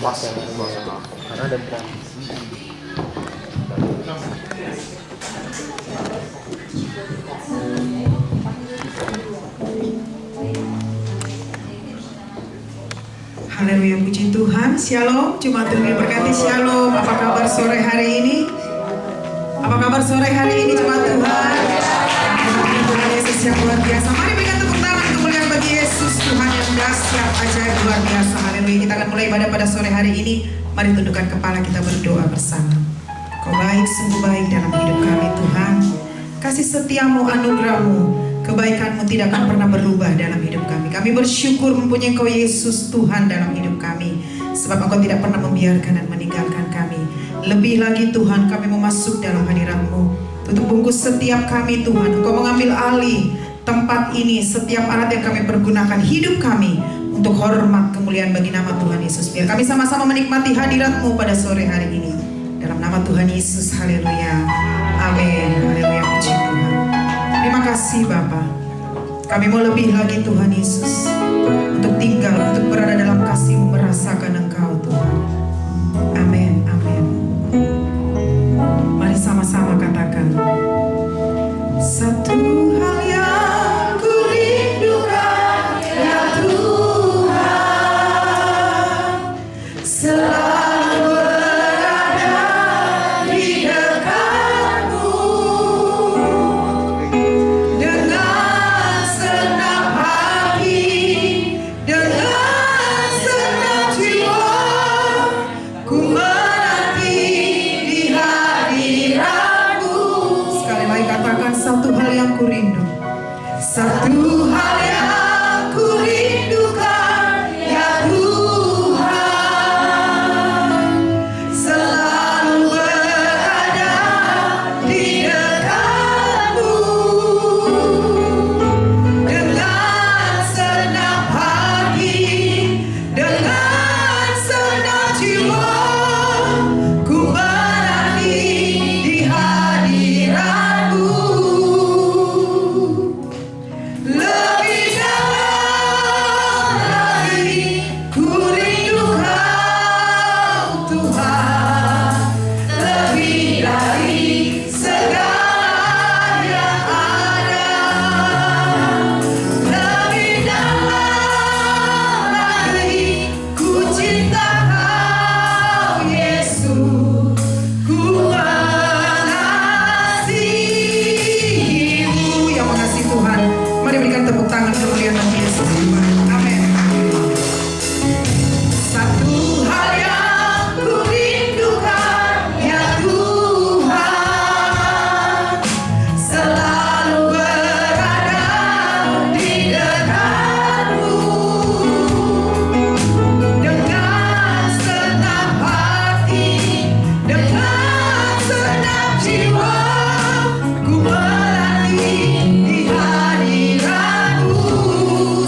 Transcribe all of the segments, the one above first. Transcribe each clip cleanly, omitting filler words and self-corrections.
pas ya karena ada berapa. Haleluya, puji Tuhan. Shalom, Jemaat Tuhan berkati. Shalom. Apa kabar sore hari ini? Apa kabar sore hari ini, Jemaat Tuhan? Tuhan Yesus yang luar biasa. Mari berikan tepuk tangan kemuliaan bagi Yesus, Tuhan yang dahsyat, ajaib, luar biasa. Haleluya. Kita akan mulai ibadah pada sore hari ini. Mari tundukkan kepala, kita berdoa bersama. Kau baik, sungguh baik dalam hidup kami, Tuhan. Kasih setiamu, anugerahmu, kebaikanmu tidak akan pernah berubah dalam hidup kami. Kami bersyukur mempunyai Engkau Yesus Tuhan dalam hidup kami. Sebab Engkau tidak pernah membiarkan dan meninggalkan kami. Lebih lagi Tuhan, kami mau masuk dalam hadirat-Mu. Tutup bungkus setiap kami Tuhan. Engkau mengambil alih tempat ini, setiap alat yang kami pergunakan, hidup kami untuk hormat kemuliaan bagi nama Tuhan Yesus. Biar kami sama-sama menikmati hadirat-Mu pada sore hari ini. Dalam nama Tuhan Yesus, haleluya. Amin. Haleluya, puji Tuhan. Terima kasih Bapa. Kami mau lebih lagi Tuhan Yesus, untuk tinggal, untuk berada dalam kasih-Mu, merasakan Engkau Tuhan. Amin, amin. Mari sama-sama katakan. Satu hal yang ku rindukan ya Tuhan, selalu berada di dekat-Mu. Dengan senang hati, dengan senang jiwa, ku menanti di hadirat-Mu. Sekali lagi katakan, satu hal yang ku rindu. Satu hal yang ku rindukan ya Tuhan, selalu berada di dekat-Mu. Dengan senang hati, dengan senang jiwa, ku menanti di hadirat-Mu. Lebih dalam lagi ku rindu Kau Tuhan, lebih dari segala yang ada. Lebih dalam lagi ku cinta Kau Yesus, ku mengasihi-Mu. Yang mengasihi Tuhan, mari berikan tepuk tangan kemuliaan bagi Yesus. Amin. Satu hal yang ku rindukan ya Tuhan, selalu berada di dekat-Mu. Dengan senang hati, dengan senang jiwa, ku menanti di hadirat-Mu.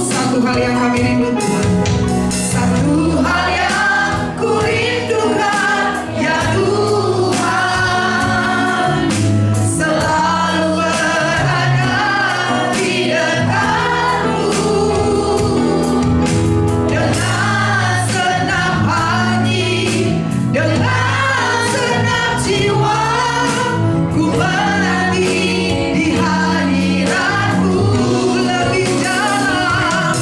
Satu hal yang kami rindu Tuhan, satu hal yang ku rindukan ya Tuhan, selalu berada di dekat-Mu. Dengan senang hati, dengan senang jiwa, ku menanti di hadirat-Mu. Lebih dalam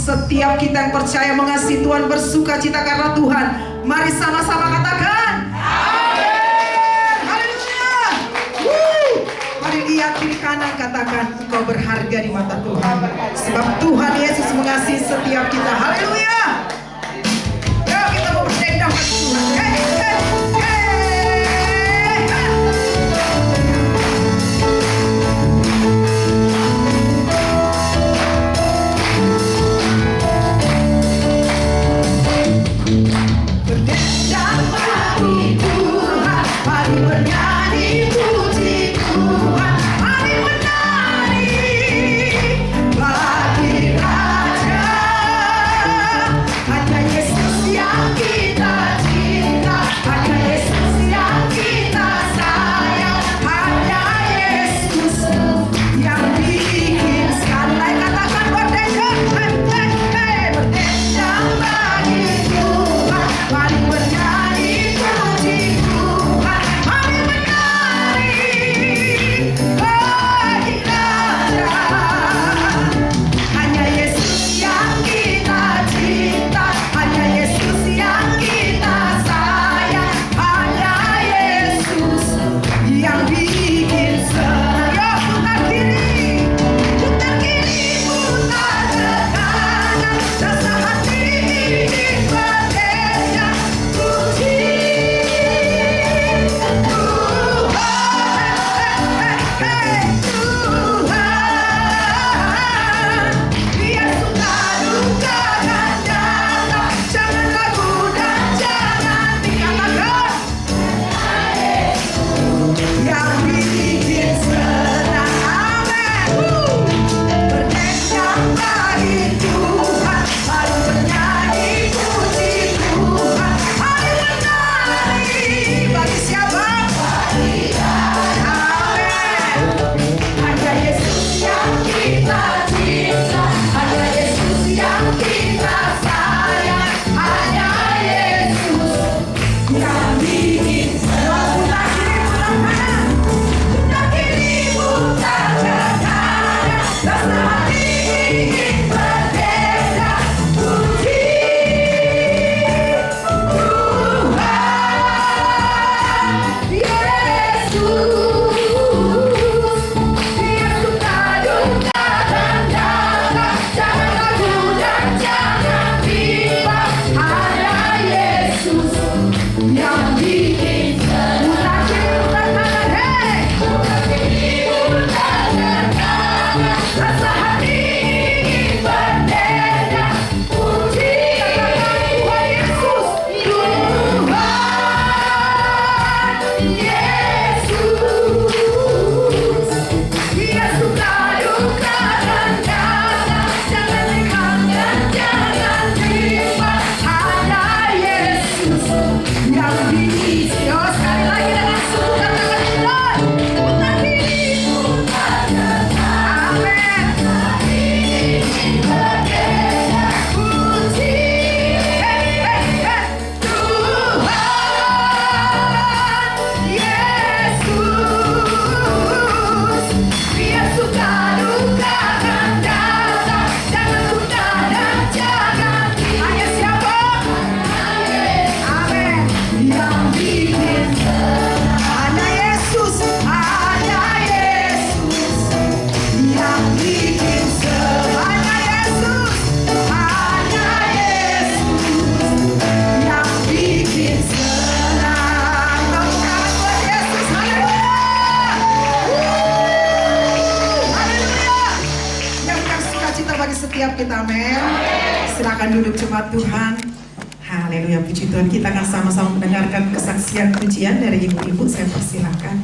Setiap kita yang percaya mengasihi Tuhan bersuka cita karena Tuhan. Mari sama-sama katakan amin. Haleluya. Mari lihat kiri kanan, katakan engkau berharga di mata Tuhan. Sebab Tuhan Yesus mengasihi setiap kita. Haleluya. Yuk kita mau berdendang Tuhan. Bernyanyi puji Tuhan, mari menari bagi Raja. setiap kita, amin. Silakan duduk jemaat Tuhan. Haleluya, puji Tuhan. Kita akan sama-sama mendengarkan kesaksian pujian dari ibu-ibu. Saya persilakan.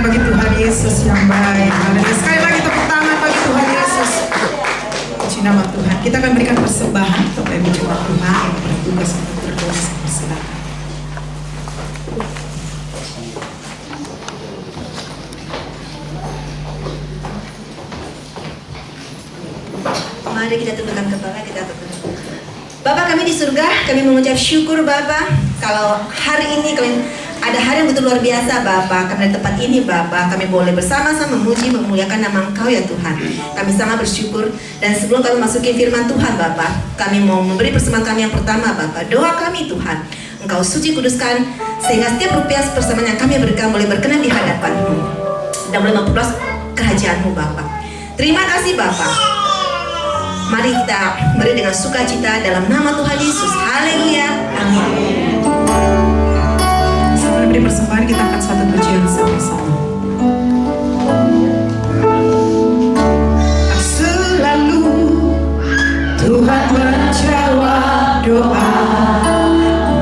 Bagi Tuhan Yesus yang baik. Haleluya. Sekali lagi tepuk tangan bagi Tuhan Yesus. Puji nama Tuhan. Kita akan berikan persembahan untuk ibu jemaat Tuhan yang bertugas untuk berdoa. Silakan. Mari kita tundukkan kepala, kita berdoa. Bapak kami di surga, kami mengucap syukur Bapak kalau hari ini kami ada hari yang betul luar biasa Bapak. Karena di tempat ini Bapak kami boleh bersama-sama memuji memuliakan nama Engkau ya Tuhan. Kami sangat bersyukur. Dan sebelum kami masukin firman Tuhan Bapak, kami mau memberi persembahan kami yang pertama Bapak. Doa kami Tuhan, Engkau suci kuduskan sehingga setiap rupiah persembahan yang kami berikan boleh berkenan di hadapan-Mu dan boleh memperluas kerajaan-Mu Bapak. Terima kasih Bapak. Mari kita beri dengan sukacita dalam nama Tuhan Yesus. Haleluya. Amin. Beri persembahan, kita akan satu pujian sama-sama. Selalu Tuhan menjawab doa,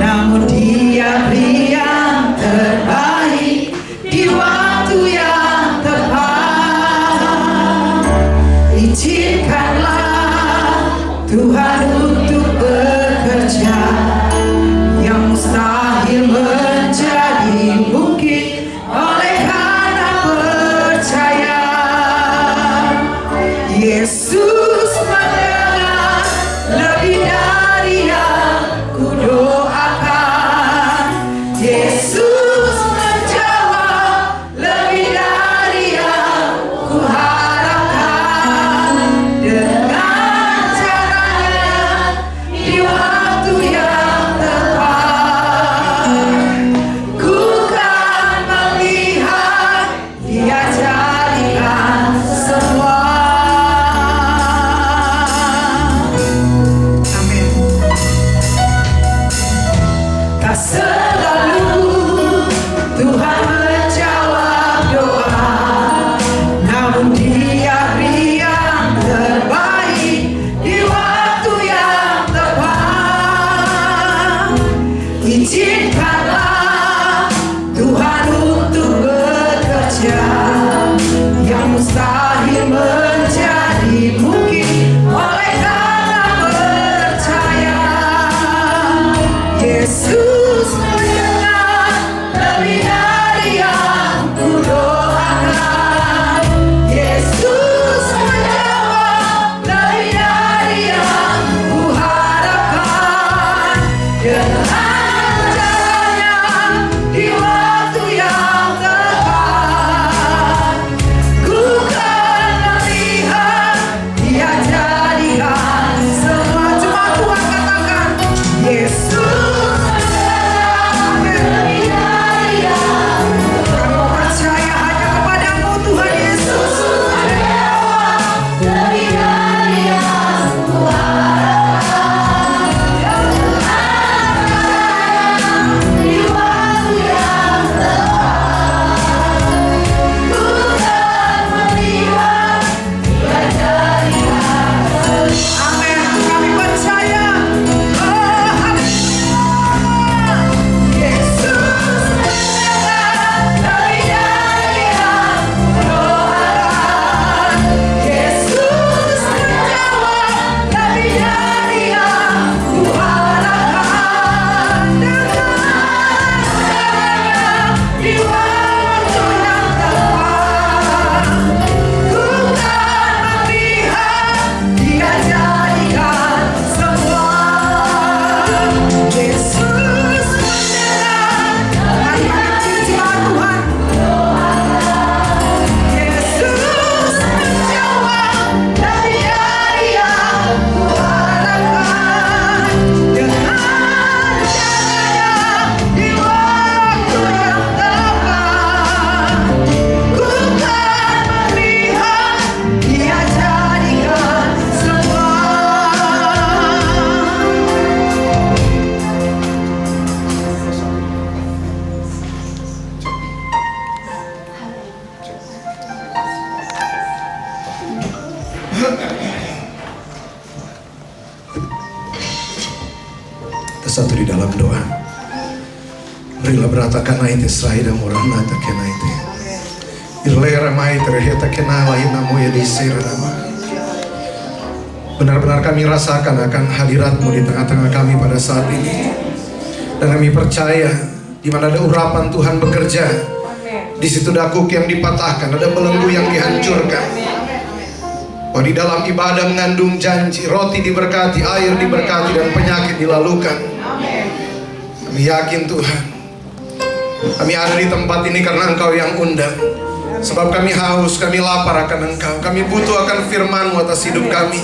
namun Dia beri yang terbaik di waktu yang tepat. Izinkanlah Tuhan untuk bekerja yang mustahil menjadi mungkin oleh karena percaya. Yesus mendengar lebih dari yang kudoakan. Yesus menjawab lebih dari yang kuharapkan. Dengan caranya di waktu yang tepat, ku kan melihat Dia jadikan semua. Amin. Tak selalu Tuhan menjawab doa, namun Dia beri yang terbaik di waktu yang tepat. Izinkanlah Tuhan untuk bekerja Yesus mendengar lebih dari yang kudoakan. Yesus menjawab lebih dari yang kuharapkan. Dengan caranya di waktu yang tepat, ku kan melihat Dia jadikan semua. Cuma Tuhan katakan, Yesus lebih dari yang kami percaya hanya kepadamu Tuhan Yesus. Lebih dari yang di waktu yang tepat, ku kan melihat Dia jadikan. Amin. Kami percaya. Oh, haleluya. Yesus mendengar lebih dari yang kudoakan. Yesus menjawab lebih dari yang kuharapkan. Dengan caranya di waktu yang tepat, ku kan melihat Dia jadikan semua. Yesus mendengar. Mari puji Tuhan. Yesus menjawab lebih dari yang kuharapkan. Dengan caranya di waktu yang tepat, ku kan melihat Dia jadikan semua. Satu di dalam doa. Berilah beratakan naite sraida murah nata kenaite. Ilera mai terheta kenala inamu ya disirama. Benar-benar kami rasakan akan hadirat-Mu di tengah-tengah kami pada saat ini. Dan kami percaya di mana ada urapan Tuhan bekerja, di situ dakuk yang dipatahkan, ada belenggu yang dihancurkan. Bahwa di dalam ibadah mengandung janji, roti diberkati, air diberkati, dan penyakit dilalukan. Kami yakin Tuhan, kami ada di tempat ini karena Engkau yang undang. Sebab kami haus, kami lapar akan Engkau. Kami butuh akan firman-Mu atas hidup kami.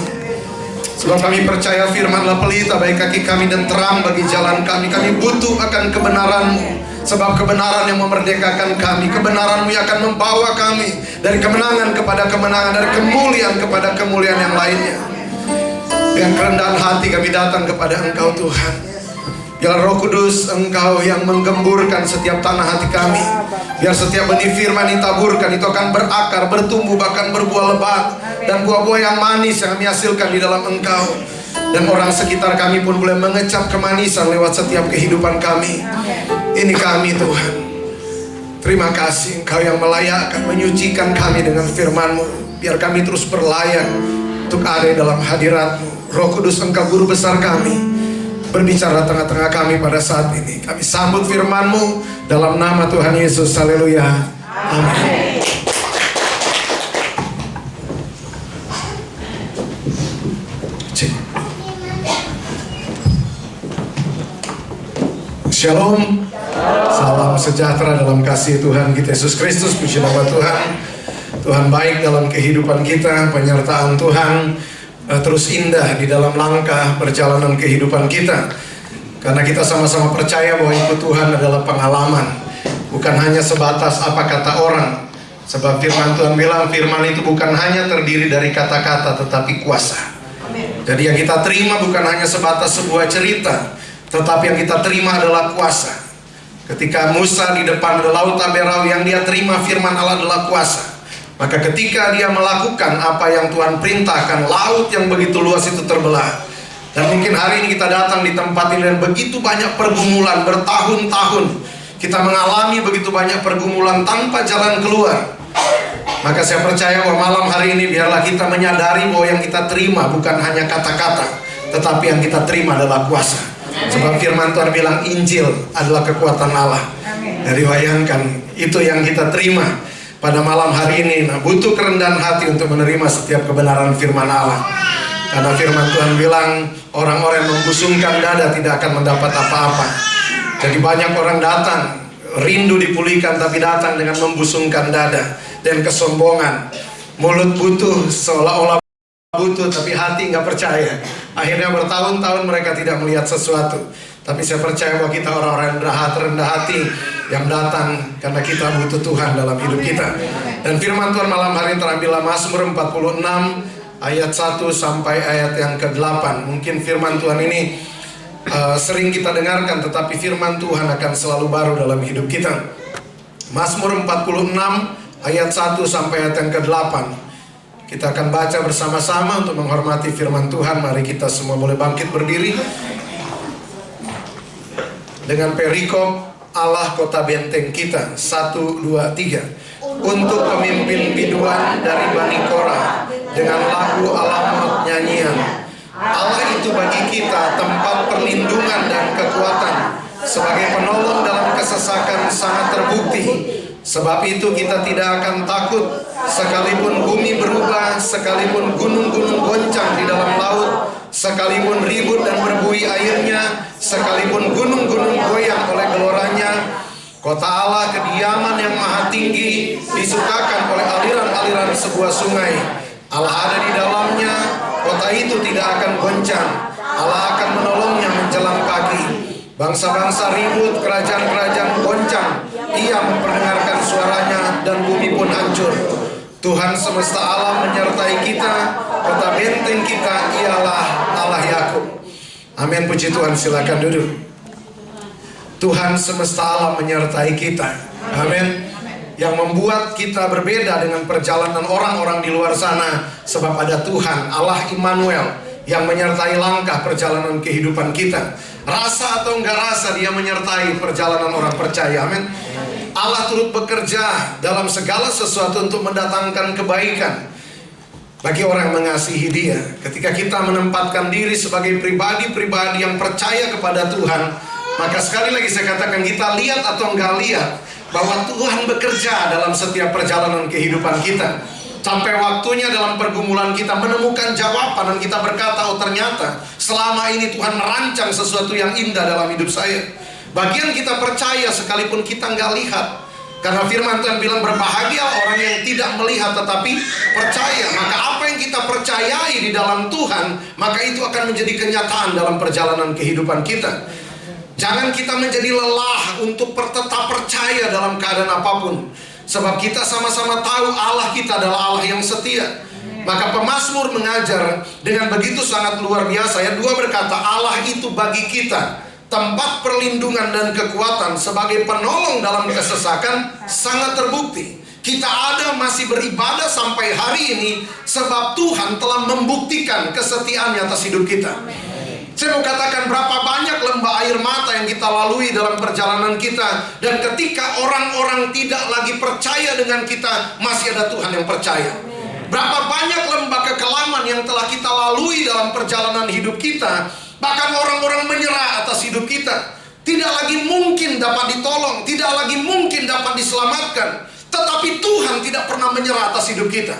Sebab kami percaya firman-Lah pelita bagi kaki kami dan terang bagi jalan kami. Kami butuh akan kebenaran-Mu. Sebab kebenaran yang memerdekakan kami, kebenaran-Mu yang akan membawa kami dari kemenangan kepada kemenangan, dari kemuliaan kepada kemuliaan yang lainnya. Dengan kerendahan hati kami datang kepada Engkau Tuhan. Biar Roh Kudus Engkau yang menggemburkan setiap tanah hati kami. Biar setiap benih firman ditaburkan itu akan berakar, bertumbuh, bahkan berbuah lebat. Dan buah-buah yang manis yang kami hasilkan di dalam Engkau. Dan orang sekitar kami pun boleh mengecap kemanisan lewat setiap kehidupan kami. Ini kami Tuhan. Terima kasih Engkau yang melayakkan, menyucikan kami dengan firman-Mu. Biar kami terus berlayak untuk ada dalam hadirat-Mu. Roh Kudus Engkau guru besar kami, berbicara tengah-tengah kami pada saat ini. Kami sambut firman-Mu dalam nama Tuhan Yesus. Haleluya. Amin. Shalom. Salam sejahtera dalam kasih Tuhan kita Yesus Kristus. Puji nama Tuhan. Tuhan baik dalam kehidupan kita. Penyertaan Tuhan terus indah di dalam langkah perjalanan kehidupan kita. Karena kita sama-sama percaya bahwa ikut Tuhan adalah pengalaman, bukan hanya sebatas apa kata orang. Sebab firman Tuhan bilang, firman itu bukan hanya terdiri dari kata-kata tetapi kuasa. Jadi yang kita terima bukan hanya sebatas sebuah cerita, tetapi yang kita terima adalah kuasa. Ketika Musa di depan Laut Aberau, yang dia terima firman Allah adalah kuasa. Maka ketika dia melakukan apa yang Tuhan perintahkan, laut yang begitu luas itu terbelah. Dan mungkin hari ini kita datang di tempat ini dan begitu banyak pergumulan, bertahun-tahun kita mengalami begitu banyak pergumulan tanpa jalan keluar. Maka saya percaya bahwa malam hari ini biarlah kita menyadari bahwa yang kita terima bukan hanya kata-kata, tetapi yang kita terima adalah kuasa. Sebab firman Tuhan bilang Injil adalah kekuatan Allah. Jadi bayangkan, itu yang kita terima pada malam hari ini. Nah, butuh kerendahan hati untuk menerima setiap kebenaran firman Allah. Karena firman Tuhan bilang orang-orang yang membusungkan dada tidak akan mendapat apa-apa. Jadi banyak orang datang rindu dipulihkan, tapi datang dengan membusungkan dada dan kesombongan. Mulut butuh seolah-olah butuh, tapi hati nggak percaya. Akhirnya bertahun-tahun mereka tidak melihat sesuatu. Tapi saya percaya bahwa kita orang-orang rendah hati yang datang karena kita butuh Tuhan dalam hidup kita. Dan firman Tuhan malam hari ini terambil dalam Mazmur 46 ayat 1 sampai ayat yang ke-8. Mungkin firman Tuhan ini sering kita dengarkan, tetapi firman Tuhan akan selalu baru dalam hidup kita. Mazmur 46 ayat 1 sampai ayat yang ke-8. Kita akan baca bersama-sama untuk menghormati firman Tuhan. Mari kita semua boleh bangkit berdiri dengan perikop Allah kota benteng kita. 1, 2, 3. Untuk pemimpin biduan dari Bani Korah, dengan lagu Alamot nyanyian. Allah itu bagi kita tempat perlindungan dan kekuatan, sebagai penolong dalam kesesakan sangat terbukti. Sebab itu kita tidak akan takut, sekalipun bumi berubah, sekalipun gunung-gunung goncang di dalam laut, sekalipun ribut dan berbuih airnya, sekalipun gunung-gunung goyang oleh geloranya. Kota Allah kediaman yang maha tinggi, disukakan oleh aliran-aliran sebuah sungai. Allah ada di dalamnya, kota itu tidak akan goncang. Allah akan menolongnya menjelang pagi. Bangsa-bangsa ribut, kerajaan-kerajaan goncang. Ia memperdengarkan suaranya dan bumi pun hancur. Tuhan semesta alam menyertai kita, kota benteng kita ialah Allah Yakub. Amin, puji Tuhan, silakan duduk. Tuhan semesta alam menyertai kita. Amin. Yang membuat kita berbeda dengan perjalanan orang-orang di luar sana, sebab ada Tuhan Allah Immanuel yang menyertai langkah perjalanan kehidupan kita. Rasa atau enggak rasa, Dia menyertai perjalanan orang percaya. Amin. Allah turut bekerja dalam segala sesuatu untuk mendatangkan kebaikan bagi orang yang mengasihi Dia. Ketika kita menempatkan diri sebagai pribadi-pribadi yang percaya kepada Tuhan, maka sekali lagi saya katakan, kita lihat atau enggak lihat bahwa Tuhan bekerja dalam setiap perjalanan kehidupan kita. Sampai waktunya dalam pergumulan kita menemukan jawaban dan kita berkata, oh ternyata selama ini Tuhan merancang sesuatu yang indah dalam hidup saya. Bagian kita percaya sekalipun kita nggak lihat. Karena firman Tuhan bilang berbahagia orang yang tidak melihat tetapi percaya. Maka apa yang kita percayai di dalam Tuhan, maka itu akan menjadi kenyataan dalam perjalanan kehidupan kita. Jangan kita menjadi lelah untuk tetap percaya dalam keadaan apapun. Sebab kita sama-sama tahu Allah kita adalah Allah yang setia. Maka pemazmur mengajar dengan begitu sangat luar biasa. Ayat 2 berkata, Allah itu bagi kita tempat perlindungan dan kekuatan, sebagai penolong dalam kesesakan sangat terbukti. Kita ada masih beribadah sampai hari ini sebab Tuhan telah membuktikan kesetiaannya atas hidup kita. Saya mau katakan berapa banyak lembah air mata yang kita lalui dalam perjalanan kita. Dan ketika orang-orang tidak lagi percaya dengan kita, masih ada Tuhan yang percaya. Berapa banyak lembah kekelaman yang telah kita lalui dalam perjalanan hidup kita. Bahkan orang-orang menyerah atas hidup kita. Tidak lagi mungkin dapat ditolong, tidak lagi mungkin dapat diselamatkan. Tetapi Tuhan tidak pernah menyerah atas hidup kita.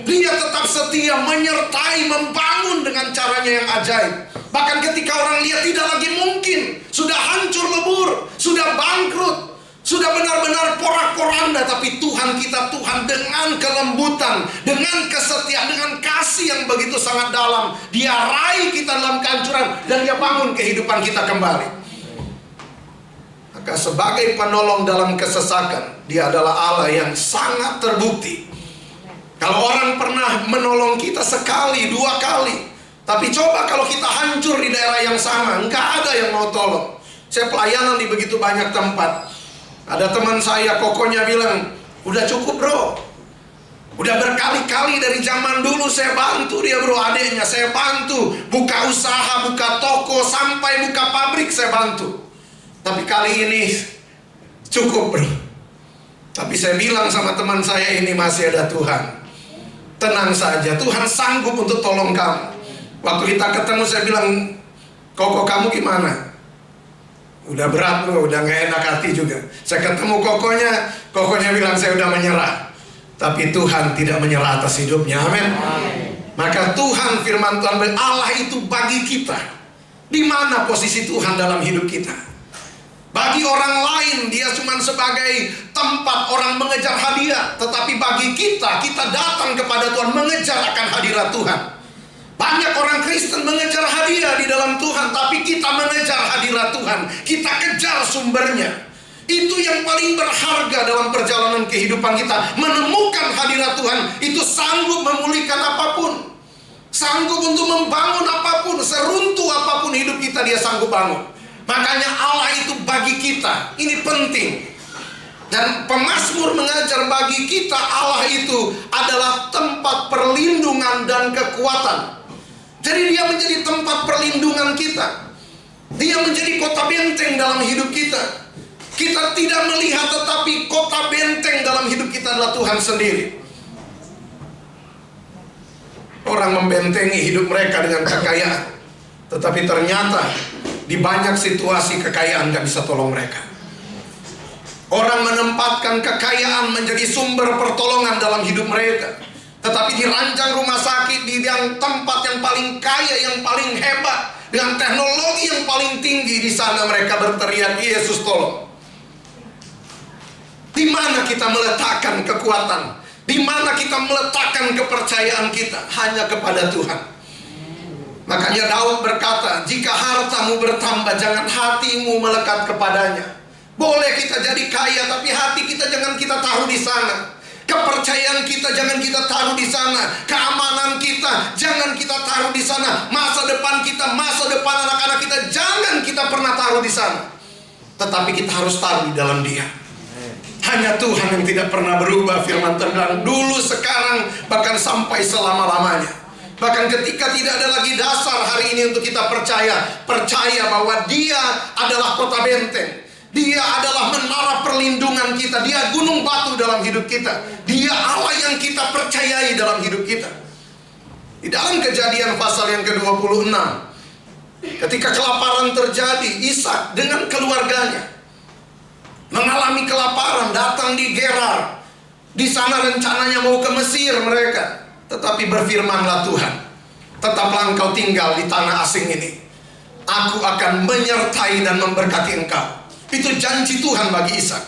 Dia tetap setia, menyertai, membangun dengan caranya yang ajaib. Bahkan ketika orang lihat tidak lagi mungkin, sudah hancur lebur, sudah bangkrut, sudah benar-benar porak-poranda, tapi Tuhan kita, Tuhan dengan kelembutan, dengan kesetiaan, dengan kasih yang begitu sangat dalam, Dia raih kita dalam kehancuran dan Dia bangun kehidupan kita kembali. Maka sebagai penolong dalam kesesakan, Dia adalah Allah yang sangat terbukti. Kalau orang pernah menolong kita sekali, 2 kali, tapi coba kalau kita hancur di daerah yang sama, nggak ada yang mau tolong. Saya pelayanan di begitu banyak tempat. Ada teman saya, kokonya bilang, udah cukup bro. Udah berkali-kali dari zaman dulu saya bantu dia bro, adiknya saya bantu. Buka usaha, buka toko, sampai buka pabrik saya bantu. Tapi kali ini cukup bro. Tapi saya bilang sama teman saya, ini masih ada Tuhan. Tenang saja, Tuhan sanggup untuk tolong kamu. Waktu kita ketemu saya bilang, Koko kamu gimana? Udah berat loh, udah gak enak hati juga. Saya ketemu kokonya bilang saya udah menyerah. Tapi Tuhan tidak menyerah atas hidupnya, amin. Maka Tuhan, firman Tuhan, Allah itu bagi kita. Di mana posisi Tuhan dalam hidup kita? Bagi orang lain dia cuma sebagai tempat orang mengejar hadiah. Tetapi bagi kita datang kepada Tuhan mengejar akan hadirat Tuhan. Banyak orang Kristen mengejar hadiah di dalam Tuhan, tapi kita mengejar hadirat Tuhan. Kita kejar sumbernya. Itu yang paling berharga dalam perjalanan kehidupan kita. Menemukan hadirat Tuhan itu sanggup memulihkan apapun, sanggup untuk membangun apapun, seruntuh apapun hidup kita dia sanggup bangun. Makanya Allah itu bagi kita, ini penting. Dan pemazmur mengajar bagi kita Allah itu adalah tempat perlindungan dan kekuatan. Jadi dia menjadi tempat perlindungan kita. Dia menjadi kota benteng dalam hidup kita. Kita tidak melihat, tetapi kota benteng dalam hidup kita adalah Tuhan sendiri. Orang membentengi hidup mereka dengan kekayaan, tetapi ternyata di banyak situasi kekayaan gak bisa tolong mereka. Orang menempatkan kekayaan menjadi sumber pertolongan dalam hidup mereka, tetapi di ranjang rumah sakit, di yang tempat yang paling kaya, yang paling hebat, dengan teknologi yang paling tinggi, di sana mereka berteriak, Yesus tolong. Di mana kita meletakkan kekuatan? Di mana kita meletakkan kepercayaan kita? Hanya kepada Tuhan. Makanya Daud berkata, jika hartamu bertambah, jangan hatimu melekat kepadanya. Boleh kita jadi kaya, tapi hati kita jangan kita taruh di sana. Kepercayaan kita jangan kita taruh di sana. Keamanan kita jangan kita taruh di sana. Masa depan kita, masa depan anak-anak kita jangan kita pernah taruh di sana. Tetapi kita harus taruh di dalam Dia. Hanya Tuhan yang tidak pernah berubah, firman Tuhan dulu, sekarang, bahkan sampai selama-lamanya. Bahkan ketika tidak ada lagi dasar hari ini untuk kita percaya bahwa Dia adalah kota benteng, Dia adalah menara perlindungan kita, Dia gunung batu dalam hidup kita, Dia Allah yang kita percayai dalam hidup kita. Di dalam Kejadian pasal yang ke-26, ketika kelaparan terjadi, Ishak dengan keluarganya mengalami kelaparan, datang di Gerar. Di sana rencananya mau ke Mesir mereka, tetapi berfirmanlah Tuhan, tetaplah engkau tinggal di tanah asing ini. Aku akan menyertai dan memberkati engkau. Itu janji Tuhan bagi Ishak.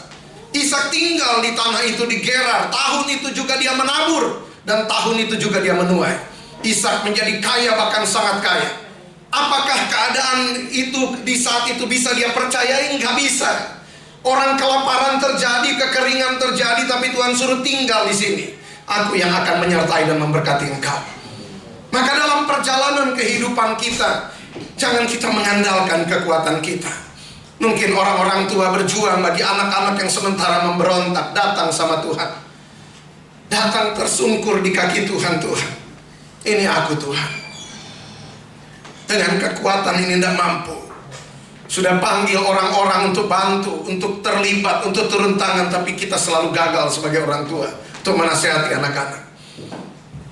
Ishak tinggal di tanah itu di Gerar. Tahun itu juga dia menabur, dan tahun itu juga dia menuai. Ishak menjadi kaya, bahkan sangat kaya. Apakah keadaan itu di saat itu bisa dia percayai? Nggak bisa. Orang kelaparan terjadi, kekeringan terjadi, tapi Tuhan suruh tinggal di sini. Aku yang akan menyertai dan memberkati engkau. Maka dalam perjalanan kehidupan kita, jangan kita mengandalkan kekuatan kita. Mungkin orang-orang tua berjuang bagi anak-anak yang sementara memberontak, datang sama Tuhan. Datang tersungkur di kaki Tuhan. Tuhan, ini aku Tuhan. Dengan kekuatan ini tidak mampu. Sudah panggil orang-orang untuk bantu, untuk terlibat, untuk turun tangan, tapi kita selalu gagal sebagai orang tua untuk menasihati anak-anak.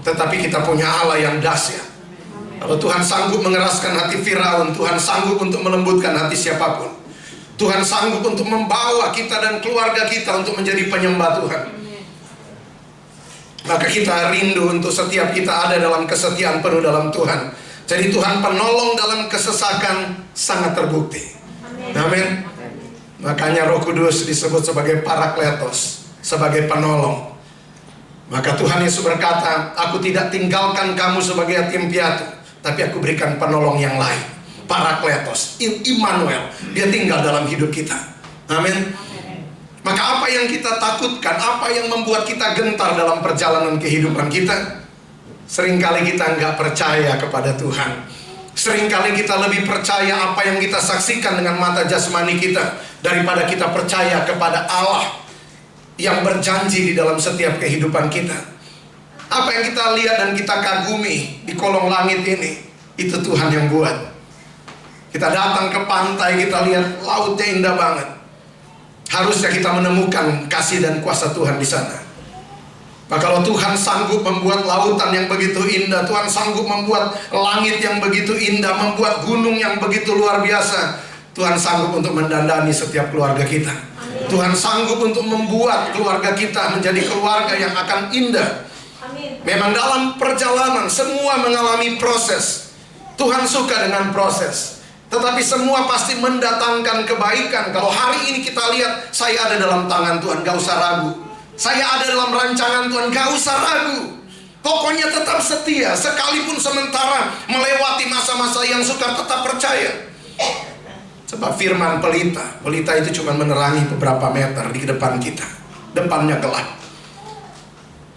Tetapi kita punya Allah yang dahsyat. Kalau Tuhan sanggup mengeraskan hati Firaun, Tuhan sanggup untuk melembutkan hati siapapun. Tuhan sanggup untuk membawa kita dan keluarga kita untuk menjadi penyembah Tuhan. Maka kita rindu untuk setiap kita ada dalam kesetiaan penuh dalam Tuhan. Jadi Tuhan penolong dalam kesesakan sangat terbukti. Amin. Makanya Roh Kudus disebut sebagai Parakletos, sebagai penolong. Maka Tuhan Yesus berkata, aku tidak tinggalkan kamu sebagai yatim piatu, tapi aku berikan penolong yang lain, Parakletos, Immanuel. Dia tinggal dalam hidup kita. Amin. Maka apa yang kita takutkan, apa yang membuat kita gentar dalam perjalanan kehidupan kita? Seringkali kita nggak percaya kepada Tuhan. Seringkali kita lebih percaya apa yang kita saksikan dengan mata jasmani kita daripada kita percaya kepada Allah yang berjanji di dalam setiap kehidupan kita. Apa yang kita lihat dan kita kagumi di kolong langit ini, itu Tuhan yang buat. Kita datang ke pantai, kita lihat lautnya indah banget. Harusnya kita menemukan kasih dan kuasa Tuhan di sana. Kalau Tuhan sanggup membuat lautan yang begitu indah, Tuhan sanggup membuat langit yang begitu indah, membuat gunung yang begitu luar biasa, Tuhan sanggup untuk mendandani setiap keluarga kita. Tuhan sanggup untuk membuat keluarga kita menjadi keluarga yang akan indah. Memang dalam perjalanan semua mengalami proses. Tuhan suka dengan proses, tetapi semua pasti mendatangkan kebaikan. Kalau hari ini kita lihat, saya ada dalam tangan Tuhan, gak usah ragu. Saya ada dalam rancangan Tuhan, gak usah ragu. Pokoknya tetap setia, sekalipun sementara melewati masa-masa yang sukar, tetap percaya. Sebab firman pelita itu cuma menerangi beberapa meter di depan kita. Depannya gelap.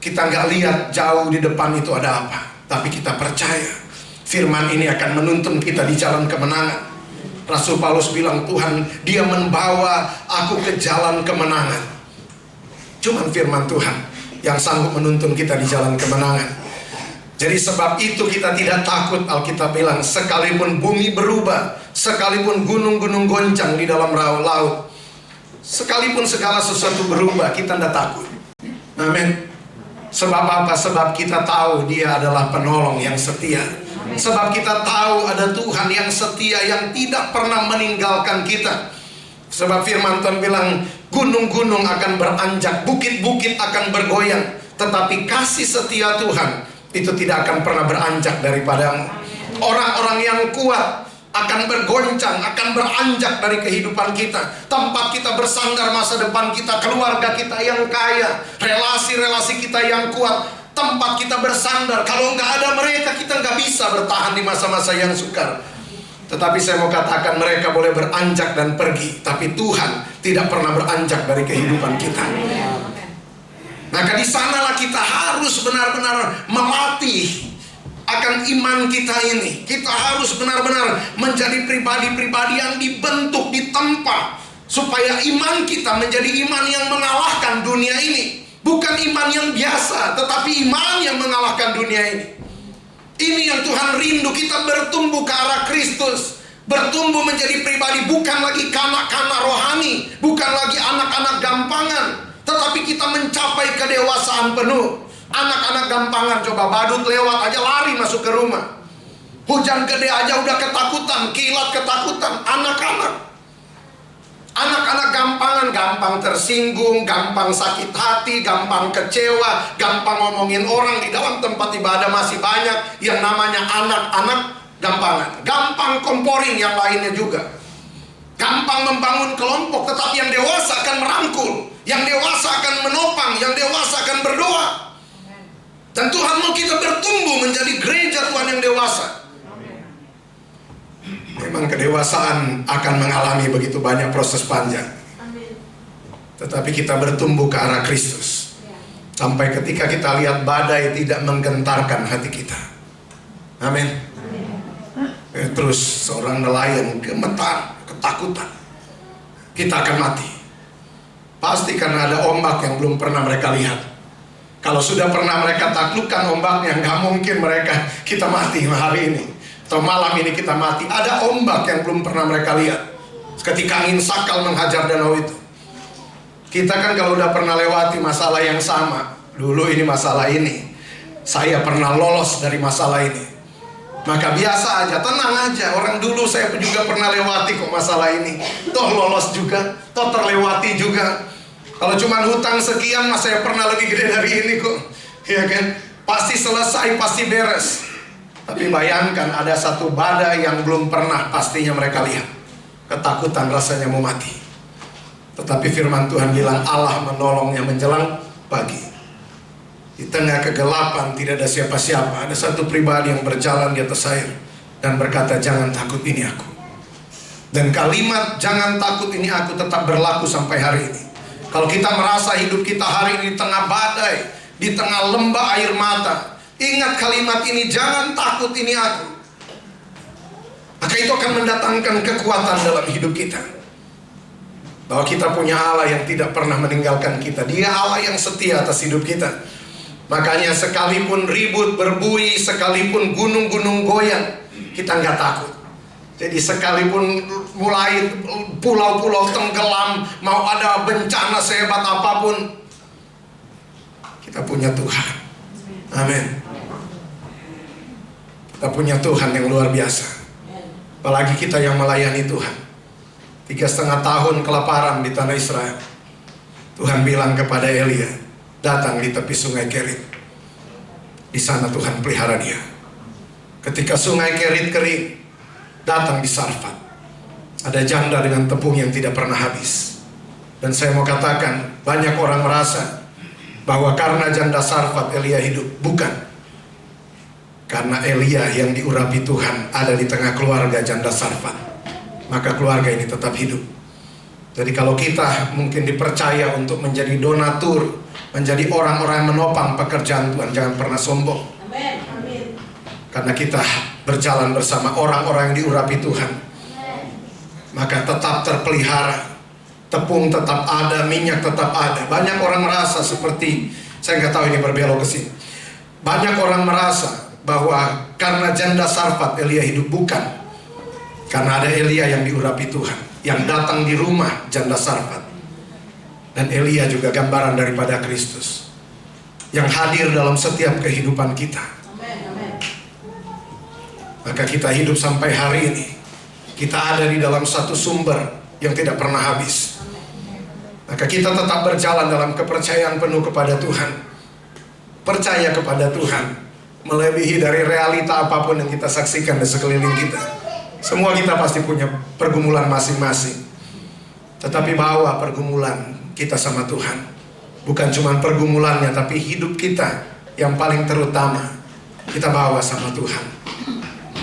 Kita gak lihat jauh di depan itu ada apa, tapi kita percaya firman ini akan menuntun kita di jalan kemenangan. Rasul Paulus bilang, Tuhan, Dia membawa aku ke jalan kemenangan. Cuman firman Tuhan yang sanggup menuntun kita di jalan kemenangan. Jadi sebab itu kita tidak takut. Alkitab bilang, sekalipun bumi berubah, sekalipun gunung-gunung goncang di dalam laut, sekalipun segala sesuatu berubah, kita tidak takut. Amin. Sebab apa? Sebab kita tahu Dia adalah penolong yang setia. Sebab kita tahu ada Tuhan yang setia, yang tidak pernah meninggalkan kita. Sebab firman Tuhan bilang, gunung-gunung akan beranjak, bukit-bukit akan bergoyang, tetapi kasih setia Tuhan itu tidak akan pernah beranjak daripadamu. Orang-orang yang kuat akan bergoncang, akan beranjak dari kehidupan kita. Tempat kita bersandar masa depan kita, keluarga kita yang kaya, relasi-relasi kita yang kuat, tempat kita bersandar. Kalau nggak ada mereka, kita nggak bisa bertahan di masa-masa yang sukar. Tetapi saya mau katakan, mereka boleh beranjak dan pergi, tapi Tuhan tidak pernah beranjak dari kehidupan kita. Maka di sanalah kita harus benar-benar melatih akan iman kita ini. Kita harus benar-benar menjadi pribadi-pribadi yang dibentuk, ditempa, supaya iman kita menjadi iman yang mengalahkan dunia ini. Bukan iman yang biasa, tetapi iman yang mengalahkan dunia ini. Ini yang Tuhan rindu, kita bertumbuh ke arah Kristus, bertumbuh menjadi pribadi, bukan lagi kanak-kanak rohani, bukan lagi anak-anak gampangan, tetapi kita mencapai kedewasaan penuh. Anak-anak gampangan, coba badut lewat aja lari masuk ke rumah. Hujan gede aja udah ketakutan, kilat ketakutan. Anak-anak gampangan, gampang tersinggung, gampang sakit hati, gampang kecewa, gampang ngomongin orang. Di dalam tempat ibadah masih banyak yang namanya anak-anak gampangan. Gampang komporin yang lainnya juga. Gampang membangun kelompok, tetapi yang dewasa akan merangkul, yang dewasa akan menopang, yang dewasa akan berdoa. Dan Tuhan mau kita bertumbuh menjadi gereja Tuhan yang dewasa. Memang kedewasaan akan mengalami begitu banyak proses panjang. Tetapi kita bertumbuh ke arah Kristus. Sampai ketika kita lihat badai tidak menggentarkan hati kita. Amin. Terus seorang nelayan gemetar, ketakutan. Kita akan mati. Pasti karena ada ombak yang belum pernah mereka lihat. Kalau sudah pernah mereka taklukkan ombaknya, nggak mungkin kita mati hari ini. Atau malam ini kita mati. Ada ombak yang belum pernah mereka lihat. Ketika angin sakal menghajar danau itu. Kita kan kalau udah pernah lewati masalah yang sama. Dulu ini masalah ini, saya pernah lolos dari masalah ini, maka biasa aja, tenang aja. Orang dulu saya juga pernah lewati kok masalah ini. Toh lolos juga, toh terlewati juga. Kalau cuma hutang sekian, mas saya pernah lebih gede dari ini kok. Ya kan? Pasti selesai, pasti beres. Tapi bayangkan ada satu badai yang belum pernah pastinya mereka lihat. Ketakutan rasanya mau mati. Tetapi firman Tuhan bilang Allah menolongnya menjelang pagi. Di tengah kegelapan tidak ada siapa-siapa. Ada satu pribadi yang berjalan di atas air dan berkata, jangan takut, ini aku. Dan kalimat jangan takut ini aku tetap berlaku sampai hari ini. Kalau kita merasa hidup kita hari ini di tengah badai, di tengah lembah air mata, ingat kalimat ini, jangan takut ini aku. Maka itu akan mendatangkan kekuatan dalam hidup kita. Bahwa kita punya Allah yang tidak pernah meninggalkan kita. Dia Allah yang setia atas hidup kita. Makanya sekalipun ribut berbui, sekalipun gunung-gunung goyang, kita nggak takut. Jadi sekalipun mulai pulau-pulau tenggelam, mau ada bencana sehebat apapun, Kita punya Tuhan. Amin. Kita punya Tuhan yang luar biasa. Apalagi kita yang melayani Tuhan. 3,5 tahun kelaparan di tanah Israel. Tuhan bilang kepada Elia, datang di tepi sungai Kerit. Di sana Tuhan pelihara dia. Ketika sungai Kerit kering, datang di Sarfat. Ada janda dengan tepung yang tidak pernah habis. Dan saya mau katakan, banyak orang merasa bahwa karena janda Sarfat Elia hidup. Bukan. Karena Elia yang diurapi Tuhan ada di tengah keluarga janda Sarfat, maka keluarga ini tetap hidup. Jadi kalau kita mungkin dipercaya untuk menjadi donatur, menjadi orang-orang yang menopang pekerjaan Tuhan, jangan pernah sombong. Amin. Karena kita berjalan bersama orang-orang yang diurapi Tuhan, maka tetap terpelihara. Tepung tetap ada, minyak tetap ada. Banyak orang merasa seperti, saya nggak tahu ini berbelok ke sini. Banyak orang merasa bahwa karena janda Sarfat Elia hidup. Bukan. Karena ada Elia yang diurapi Tuhan, yang datang di rumah janda Sarfat. Dan Elia juga gambaran daripada Kristus, yang hadir dalam setiap kehidupan kita. Maka kita hidup sampai hari ini, kita ada di dalam satu sumber yang tidak pernah habis. Maka kita tetap berjalan dalam kepercayaan penuh kepada Tuhan. Percaya kepada Tuhan melebihi dari realita apapun yang kita saksikan di sekeliling kita. Semua kita pasti punya pergumulan masing-masing. Tetapi bawa pergumulan kita sama Tuhan. Bukan cuma pergumulannya, tapi hidup kita yang paling terutama kita bawa sama Tuhan.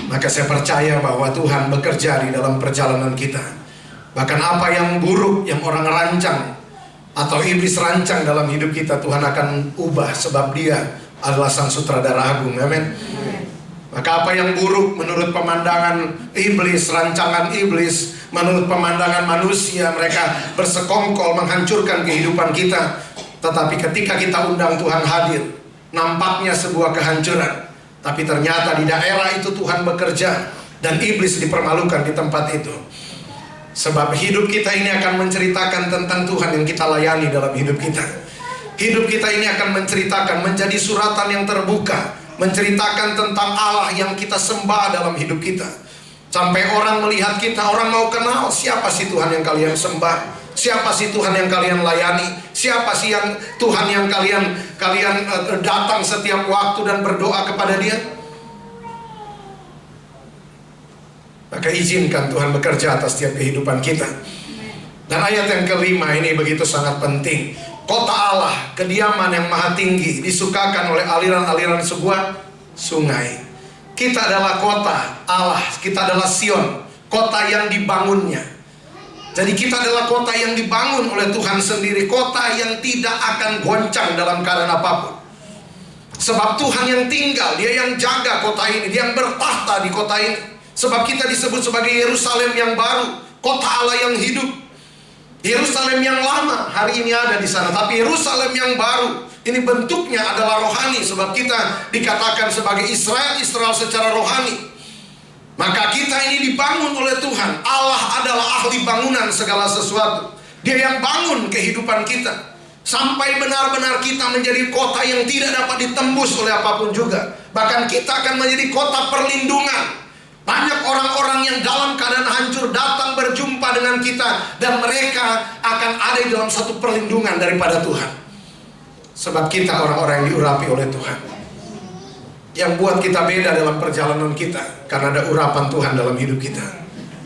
Maka saya percaya bahwa Tuhan bekerja di dalam perjalanan kita. Bahkan apa yang buruk yang orang rancang atau iblis rancang dalam hidup kita, Tuhan akan ubah, sebab Dia adalah Sang Sutradara Agung. Amin. Maka apa yang buruk menurut pemandangan iblis, rancangan iblis, menurut pemandangan manusia, mereka bersekongkol menghancurkan kehidupan kita. Tetapi ketika kita undang Tuhan hadir, nampaknya sebuah kehancuran. Tapi ternyata di daerah itu Tuhan bekerja, dan iblis dipermalukan di tempat itu. Sebab hidup kita ini akan menceritakan tentang Tuhan yang kita layani dalam hidup kita. Hidup kita ini akan menceritakan, menjadi suratan yang terbuka, menceritakan tentang Allah yang kita sembah dalam hidup kita. Sampai orang melihat kita, orang mau kenal siapa sih Tuhan yang kalian sembah, siapa sih Tuhan yang kalian layani, siapa sih yang Tuhan yang kalian datang setiap waktu dan berdoa kepada Dia. Maka izinkan Tuhan bekerja atas setiap kehidupan kita. Dan ayat yang kelima ini begitu sangat penting. Kota Allah, kediaman yang maha tinggi, disukakan oleh aliran-aliran sebuah sungai. Kita adalah kota Allah, kita adalah Sion, kota yang dibangunnya. Jadi kita adalah kota yang dibangun oleh Tuhan sendiri, kota yang tidak akan goncang dalam keadaan apapun. Sebab Tuhan yang tinggal, Dia yang jaga kota ini, Dia yang bertahta di kota ini. Sebab kita disebut sebagai Yerusalem yang baru, kota Allah yang hidup. Yerusalem yang lama hari ini ada di sana, tapi Yerusalem yang baru ini bentuknya adalah rohani. Sebab kita dikatakan sebagai Israel secara rohani. Maka kita ini dibangun oleh Tuhan. Allah adalah ahli bangunan segala sesuatu. Dia yang bangun kehidupan kita sampai benar-benar kita menjadi kota yang tidak dapat ditembus oleh apapun juga. Bahkan kita akan menjadi kota perlindungan. Banyak orang-orang yang dalam keadaan hancur datang berjumpa dengan kita, dan mereka akan ada di dalam satu perlindungan daripada Tuhan. Sebab kita orang-orang yang diurapi oleh Tuhan. Yang buat kita beda dalam perjalanan kita, karena ada urapan Tuhan dalam hidup kita.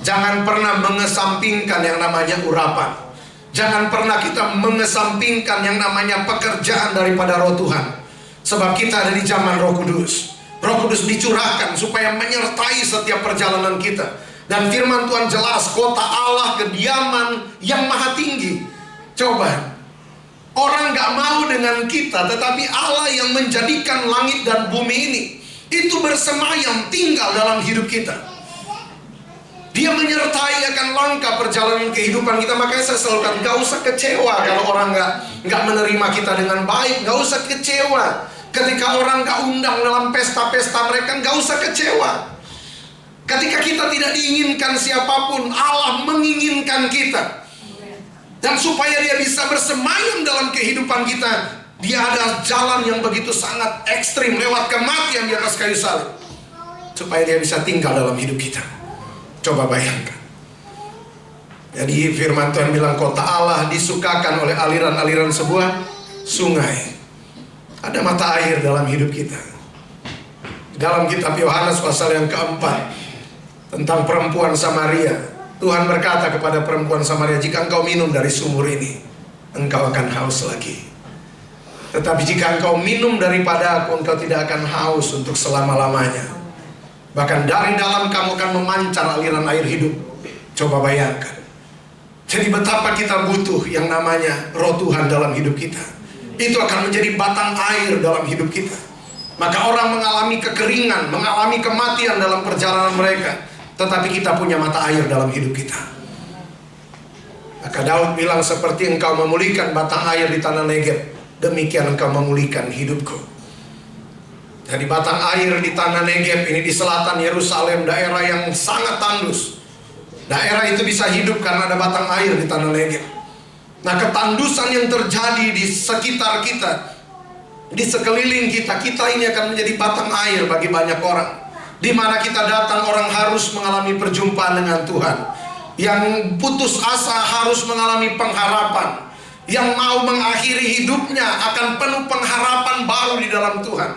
Jangan pernah mengesampingkan yang namanya urapan. Jangan pernah kita mengesampingkan yang namanya pekerjaan daripada Roh Tuhan. Sebab kita ada di zaman Roh Kudus. Roh Kudus dicurahkan supaya menyertai setiap perjalanan kita. Dan firman Tuhan jelas, kota Allah, kediaman yang maha tinggi. Coba, orang gak mau dengan kita, tetapi Allah yang menjadikan langit dan bumi ini, itu bersemayam tinggal dalam hidup kita. Dia menyertai akan langkah perjalanan kehidupan kita. Makanya saya selalu katakan, gak usah kecewa kalau orang gak menerima kita dengan baik. Gak usah kecewa ketika orang gak undang dalam pesta-pesta mereka, gak usah kecewa. Ketika kita tidak diinginkan siapapun, Allah menginginkan kita. Dan supaya Dia bisa bersemayam dalam kehidupan kita, Dia ada jalan yang begitu sangat ekstrim, lewat kematian di atas kayu salib, supaya dia bisa tinggal dalam hidup kita. Coba bayangkan. Jadi firman Tuhan bilang, kota Allah disukakan oleh aliran-aliran sebuah sungai. Ada mata air dalam hidup kita. Dalam kitab Yohanes pasal yang keempat, tentang perempuan Samaria, Tuhan berkata kepada perempuan Samaria, jika engkau minum dari sumur ini, engkau akan haus lagi. Tetapi jika engkau minum daripada aku, engkau tidak akan haus untuk selama-lamanya. Bahkan dari dalam kamu akan memancar aliran air hidup. Coba bayangkan. Jadi betapa kita butuh yang namanya roh Tuhan dalam hidup kita. Itu akan menjadi batang air dalam hidup kita. Maka orang mengalami kekeringan, mengalami kematian dalam perjalanan mereka, tetapi kita punya mata air dalam hidup kita. Maka Daud bilang, seperti engkau memulihkan batang air di tanah Negeb, demikian engkau memulihkan hidupku. Jadi batang air di tanah Negeb ini di selatan Yerusalem, daerah yang sangat tandus. Daerah itu bisa hidup karena ada batang air di tanah Negeb. Nah, ketandusan yang terjadi di sekitar kita, di sekeliling kita, kita ini akan menjadi batang air bagi banyak orang. Di mana kita datang, orang harus mengalami perjumpaan dengan Tuhan. Yang putus asa harus mengalami pengharapan. Yang mau mengakhiri hidupnya akan penuh pengharapan baru di dalam Tuhan.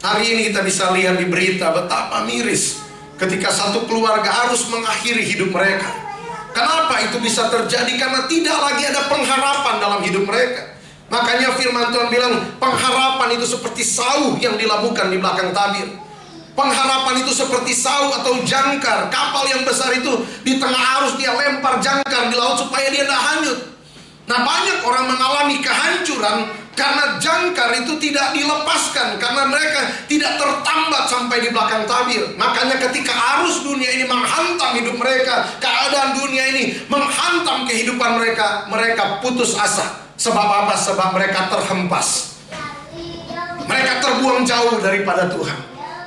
Hari ini kita bisa lihat di berita betapa miris ketika satu keluarga harus mengakhiri hidup mereka. Kenapa itu bisa terjadi? Karena tidak lagi ada pengharapan dalam hidup mereka. Makanya firman Tuhan bilang, pengharapan itu seperti sauh yang dilabuhkan di belakang tabir. Pengharapan itu seperti sauh atau jangkar. Kapal yang besar itu di tengah arus dia lempar jangkar di laut supaya dia tidak hanyut. Nah, banyak orang mengalami kehancuran karena jangkar itu tidak dilepaskan, karena mereka tidak tertambat sampai di belakang tabir. Makanya ketika arus dunia ini menghantam hidup mereka, keadaan dunia ini menghantam kehidupan mereka, mereka putus asa. Sebab apa? Sebab mereka terhempas. Mereka terbuang jauh daripada Tuhan,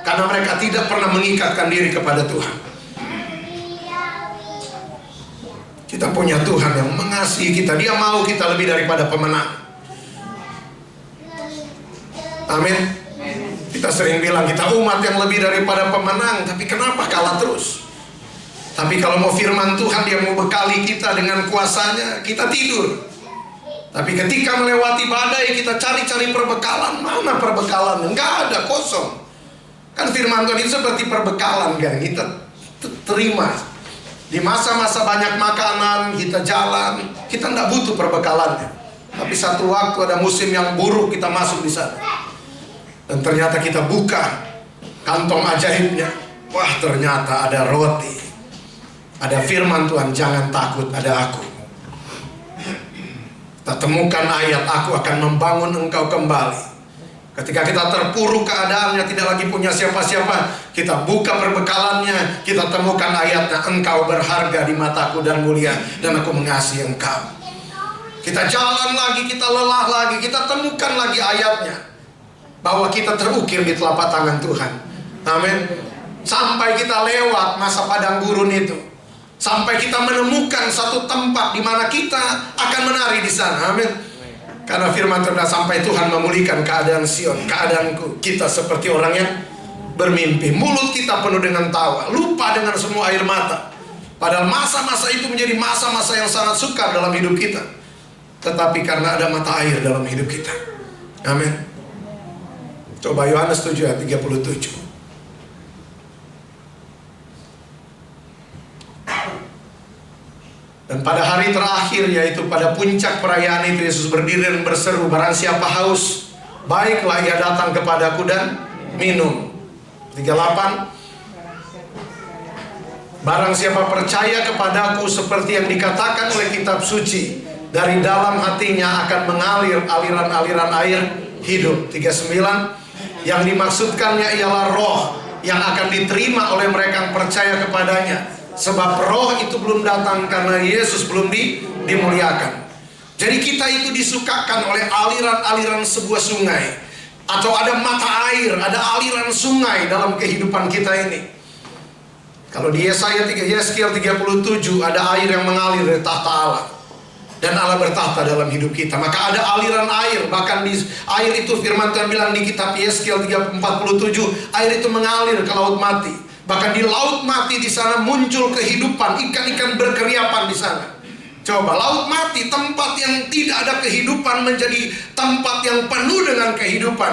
karena mereka tidak pernah mengikatkan diri kepada Tuhan. Kita punya Tuhan yang mengasihi kita. Dia mau kita lebih daripada pemenang. Amin. Kita sering bilang kita umat yang lebih daripada pemenang, tapi kenapa kalah terus? Tapi kalau mau firman Tuhan, dia mau bekali kita dengan kuasanya, kita tidur. Tapi ketika melewati badai, kita cari-cari perbekalan. Mana perbekalan? Enggak ada, kosong. Kan firman Tuhan itu seperti perbekalan, kan? Kita terima. Di masa-masa banyak makanan, kita jalan, kita tidak butuh perbekalannya. Tapi satu waktu ada musim yang buruk, kita masuk di sana. Dan ternyata kita buka kantong ajaibnya. Wah, ternyata ada roti. Ada firman Tuhan, jangan takut, ada aku. Kita temukan ayat, aku akan membangun engkau kembali. Ketika kita terpuruk keadaannya, tidak lagi punya siapa-siapa, kita buka perbekalannya, kita temukan ayatnya, engkau berharga di mataku dan mulia, dan aku mengasihi engkau. Kita jalan lagi, kita lelah lagi, kita temukan lagi ayatnya, bahwa kita terukir di telapak tangan Tuhan. Amin. Sampai kita lewat masa padang gurun itu, sampai kita menemukan satu tempat di mana kita akan menari di sana. Amin. Karena firman Tuhan, sampai Tuhan memulihkan keadaan Sion, keadaanku, kita seperti orang yang bermimpi. Mulut kita penuh dengan tawa, lupa dengan semua air mata. Padahal masa-masa itu menjadi masa-masa yang sangat sukar dalam hidup kita. Tetapi karena ada mata air dalam hidup kita. Amin. Coba Yohanes 7 ayat 37. Dan pada hari terakhir, yaitu pada puncak perayaan itu, Yesus berdiri dan berseru, barang siapa haus, baiklah ia datang kepadaku dan minum. 38. Barang siapa percaya kepadaku, seperti yang dikatakan oleh kitab suci, dari dalam hatinya akan mengalir aliran-aliran air hidup. 39. Yang dimaksudkannya ialah roh yang akan diterima oleh mereka yang percaya kepadanya. Sebab roh itu belum datang karena Yesus belum dimuliakan. Jadi kita itu disukakan oleh aliran-aliran sebuah sungai, atau ada mata air, ada aliran sungai dalam kehidupan kita ini. Kalau di Yesaya 37 ada air yang mengalir dari tahta Allah. dan Allah bertahta dalam hidup kita. Maka ada aliran air, bahkan di air itu firman Tuhan bilang di kitab Yeskiel 3:47, air itu mengalir ke laut mati. Bahkan di laut mati di sana muncul kehidupan, ikan-ikan berkeriapan di sana. Coba, laut mati, tempat yang tidak ada kehidupan menjadi tempat yang penuh dengan kehidupan.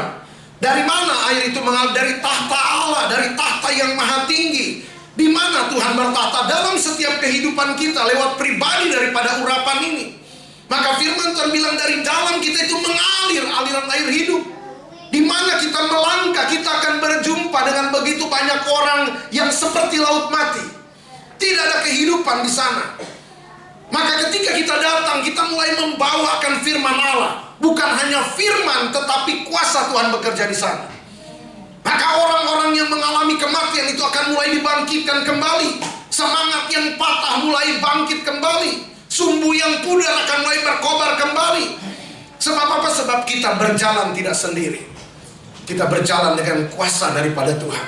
Dari mana air itu mengalir? Dari tahta Allah, dari tahta yang maha tinggi. Di mana Tuhan bertahta? Dalam setiap kehidupan kita lewat pribadi daripada urapan ini. Maka firman Tuhan bilang dari dalam kita itu mengalir aliran air hidup. Di mana kita melangkah, kita akan berjumpa dengan begitu banyak orang yang seperti laut mati. Tidak ada kehidupan di sana. Maka ketika kita datang, kita mulai membawakan firman Allah. Bukan hanya firman, tetapi kuasa Tuhan bekerja di sana. Maka orang-orang yang mengalami kematian itu akan mulai dibangkitkan kembali. Semangat yang patah mulai bangkit kembali. Sumbu yang pudar akan mulai berkobar kembali. Sebab apa? Sebab kita berjalan tidak sendiri. Kita berjalan dengan kuasa daripada Tuhan.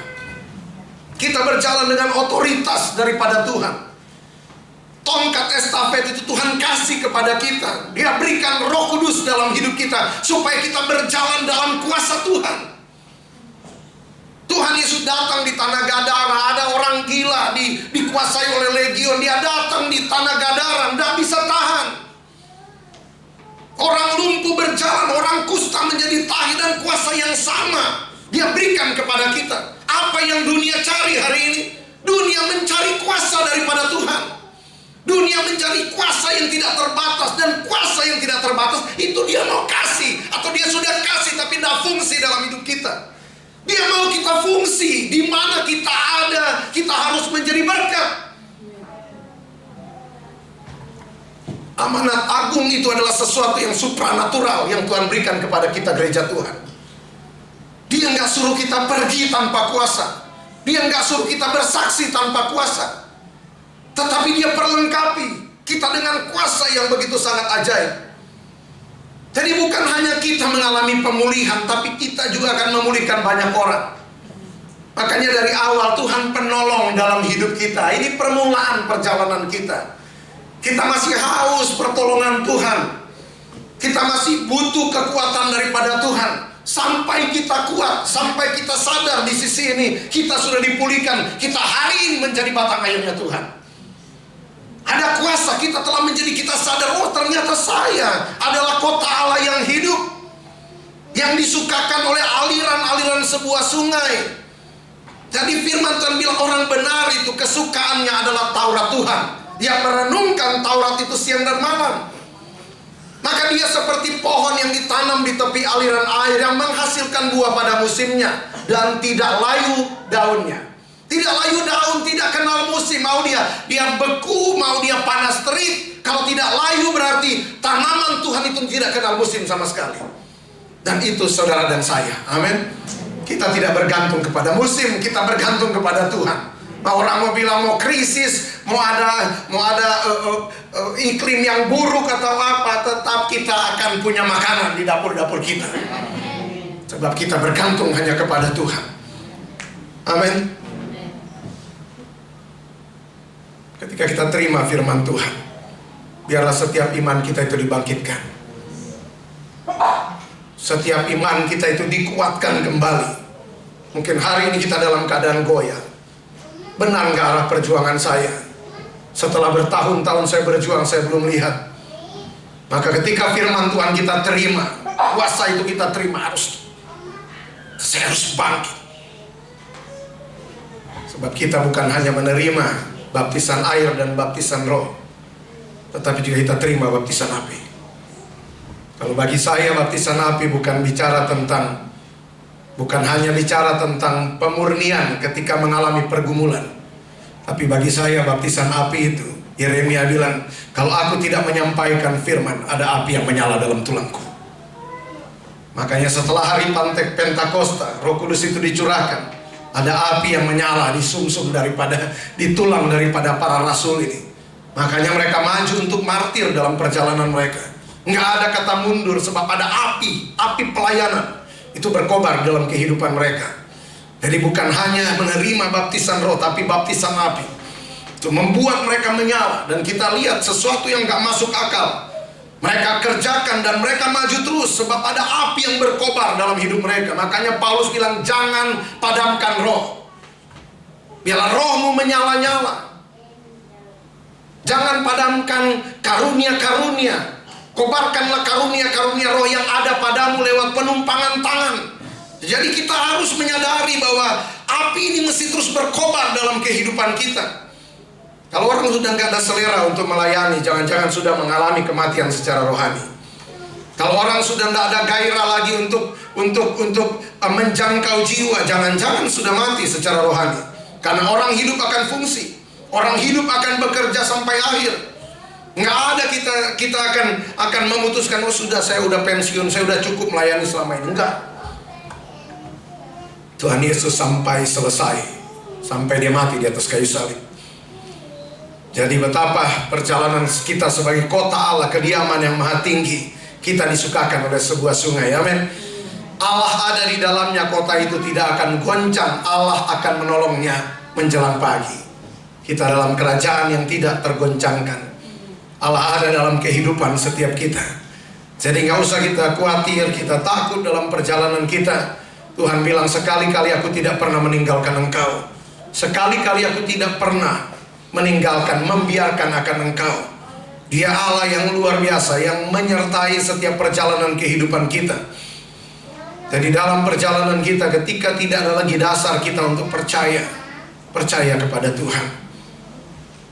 Kita berjalan dengan otoritas daripada Tuhan. Tongkat estafet itu Tuhan kasih kepada kita. Dia berikan Roh Kudus dalam hidup kita supaya kita berjalan dalam kuasa Tuhan. Tuhan Yesus datang di tanah Gadara. Ada orang gila dikuasai oleh legion. Dia datang di tanah Gadara, tidak bisa tahan. Orang lumpuh berjalan, orang kusta menjadi tahir, dan kuasa yang sama Dia berikan kepada kita. Apa yang dunia cari hari ini? Dunia mencari kuasa daripada Tuhan. Dunia mencari kuasa yang tidak terbatas, dan kuasa yang tidak terbatas itu Dia mau kasih, atau Dia sudah kasih tapi tidak fungsi dalam hidup kita. Dia mau kita fungsi. Di mana kita ada, kita harus menjadi berkat. Amanat agung itu adalah sesuatu yang supranatural yang Tuhan berikan kepada kita, gereja Tuhan. Dia nggak suruh kita pergi tanpa kuasa. Dia nggak suruh kita bersaksi tanpa kuasa. Tetapi Dia perlengkapi kita dengan kuasa yang begitu sangat ajaib. Jadi bukan hanya kita mengalami pemulihan, tapi kita juga akan memulihkan banyak orang. Makanya dari awal Tuhan penolong dalam hidup kita. Ini permulaan perjalanan kita. Kita masih haus pertolongan Tuhan. Kita masih butuh kekuatan daripada Tuhan. Sampai kita kuat, sampai kita sadar di sisi ini kita sudah dipulihkan. Kita hari ini menjadi batang airnya Tuhan. Ada kuasa, kita telah menjadi, kita sadar, oh ternyata saya adalah kota Allah yang hidup, yang disukakan oleh aliran-aliran sebuah sungai. Jadi firman Tuhan bilang orang benar itu kesukaannya adalah Taurat Tuhan. Dia merenungkan Taurat itu siang dan malam. Maka dia seperti pohon yang ditanam di tepi aliran air, yang menghasilkan buah pada musimnya, dan tidak layu daunnya. Tidak layu daun, tidak kenal musim. Mau dia beku, mau dia panas terik. Kalau tidak layu berarti tanaman Tuhan itu tidak kenal musim sama sekali. Dan itu saudara dan saya. Amin. Kita tidak bergantung kepada musim, kita bergantung kepada Tuhan. Orang mau bilang mau krisis, mau ada iklim yang buruk atau apa, tetap kita akan punya makanan di dapur-dapur kita. Sebab kita bergantung hanya kepada Tuhan. Amin. Ketika kita terima firman Tuhan, biarlah setiap iman kita itu dibangkitkan. Setiap iman kita itu dikuatkan kembali. Mungkin hari ini kita dalam keadaan goyah. Benar nggak arah perjuangan saya? Setelah bertahun-tahun saya berjuang, saya belum lihat. Maka ketika firman Tuhan kita terima, kuasa itu kita terima, saya harus bangkit. Sebab kita bukan hanya menerima baptisan air dan baptisan roh, tetapi juga kita terima baptisan api. Kalau bagi saya baptisan api bukan hanya bicara tentang pemurnian ketika mengalami pergumulan. Tapi bagi saya baptisan api itu, Yeremia bilang, kalau aku tidak menyampaikan firman, ada api yang menyala dalam tulangku. Makanya setelah hari Pentakosta, Roh Kudus itu dicurahkan. Ada api yang menyala di sumsum di tulang daripada para rasul ini. Makanya mereka maju untuk martir dalam perjalanan mereka. Nggak ada kata mundur, sebab ada api pelayanan itu berkobar dalam kehidupan mereka. Jadi bukan hanya menerima baptisan roh, tapi baptisan api itu membuat mereka menyala. Dan kita lihat sesuatu yang nggak masuk akal. Mereka kerjakan dan mereka maju terus sebab ada api yang berkobar dalam hidup mereka. Makanya Paulus bilang jangan padamkan roh. Biarlah rohmu menyala-nyala. Jangan padamkan karunia-karunia. Kobarkanlah karunia-karunia roh yang ada padamu lewat penumpangan tangan. Jadi kita harus menyadari bahwa api ini mesti terus berkobar dalam kehidupan kita. Kalau orang sudah nggak ada selera untuk melayani, jangan-jangan sudah mengalami kematian secara rohani. Kalau orang sudah nggak ada gairah lagi untuk menjangkau jiwa, jangan-jangan sudah mati secara rohani. Karena orang hidup akan fungsi, orang hidup akan bekerja sampai akhir. Nggak ada kita akan memutuskan, oh sudah saya udah pensiun, saya udah cukup melayani selama ini. Enggak. Tuhan Yesus sampai selesai, sampai dia mati di atas kayu salib. Jadi betapa perjalanan kita sebagai kota Allah, kediaman yang maha tinggi, kita disukakan oleh sebuah sungai. Amin. Allah ada di dalamnya, kota itu tidak akan goncang. Allah akan menolongnya menjelang pagi. Kita dalam kerajaan yang tidak tergoncangkan. Allah ada dalam kehidupan setiap kita. Jadi nggak usah kita khawatir, kita takut dalam perjalanan kita. Tuhan bilang sekali-kali aku tidak pernah meninggalkan engkau. Sekali-kali aku tidak pernah meninggalkan, membiarkan akan engkau. Dia Allah yang luar biasa, yang menyertai setiap perjalanan kehidupan kita. Jadi dalam perjalanan kita, ketika tidak ada lagi dasar kita untuk percaya kepada Tuhan,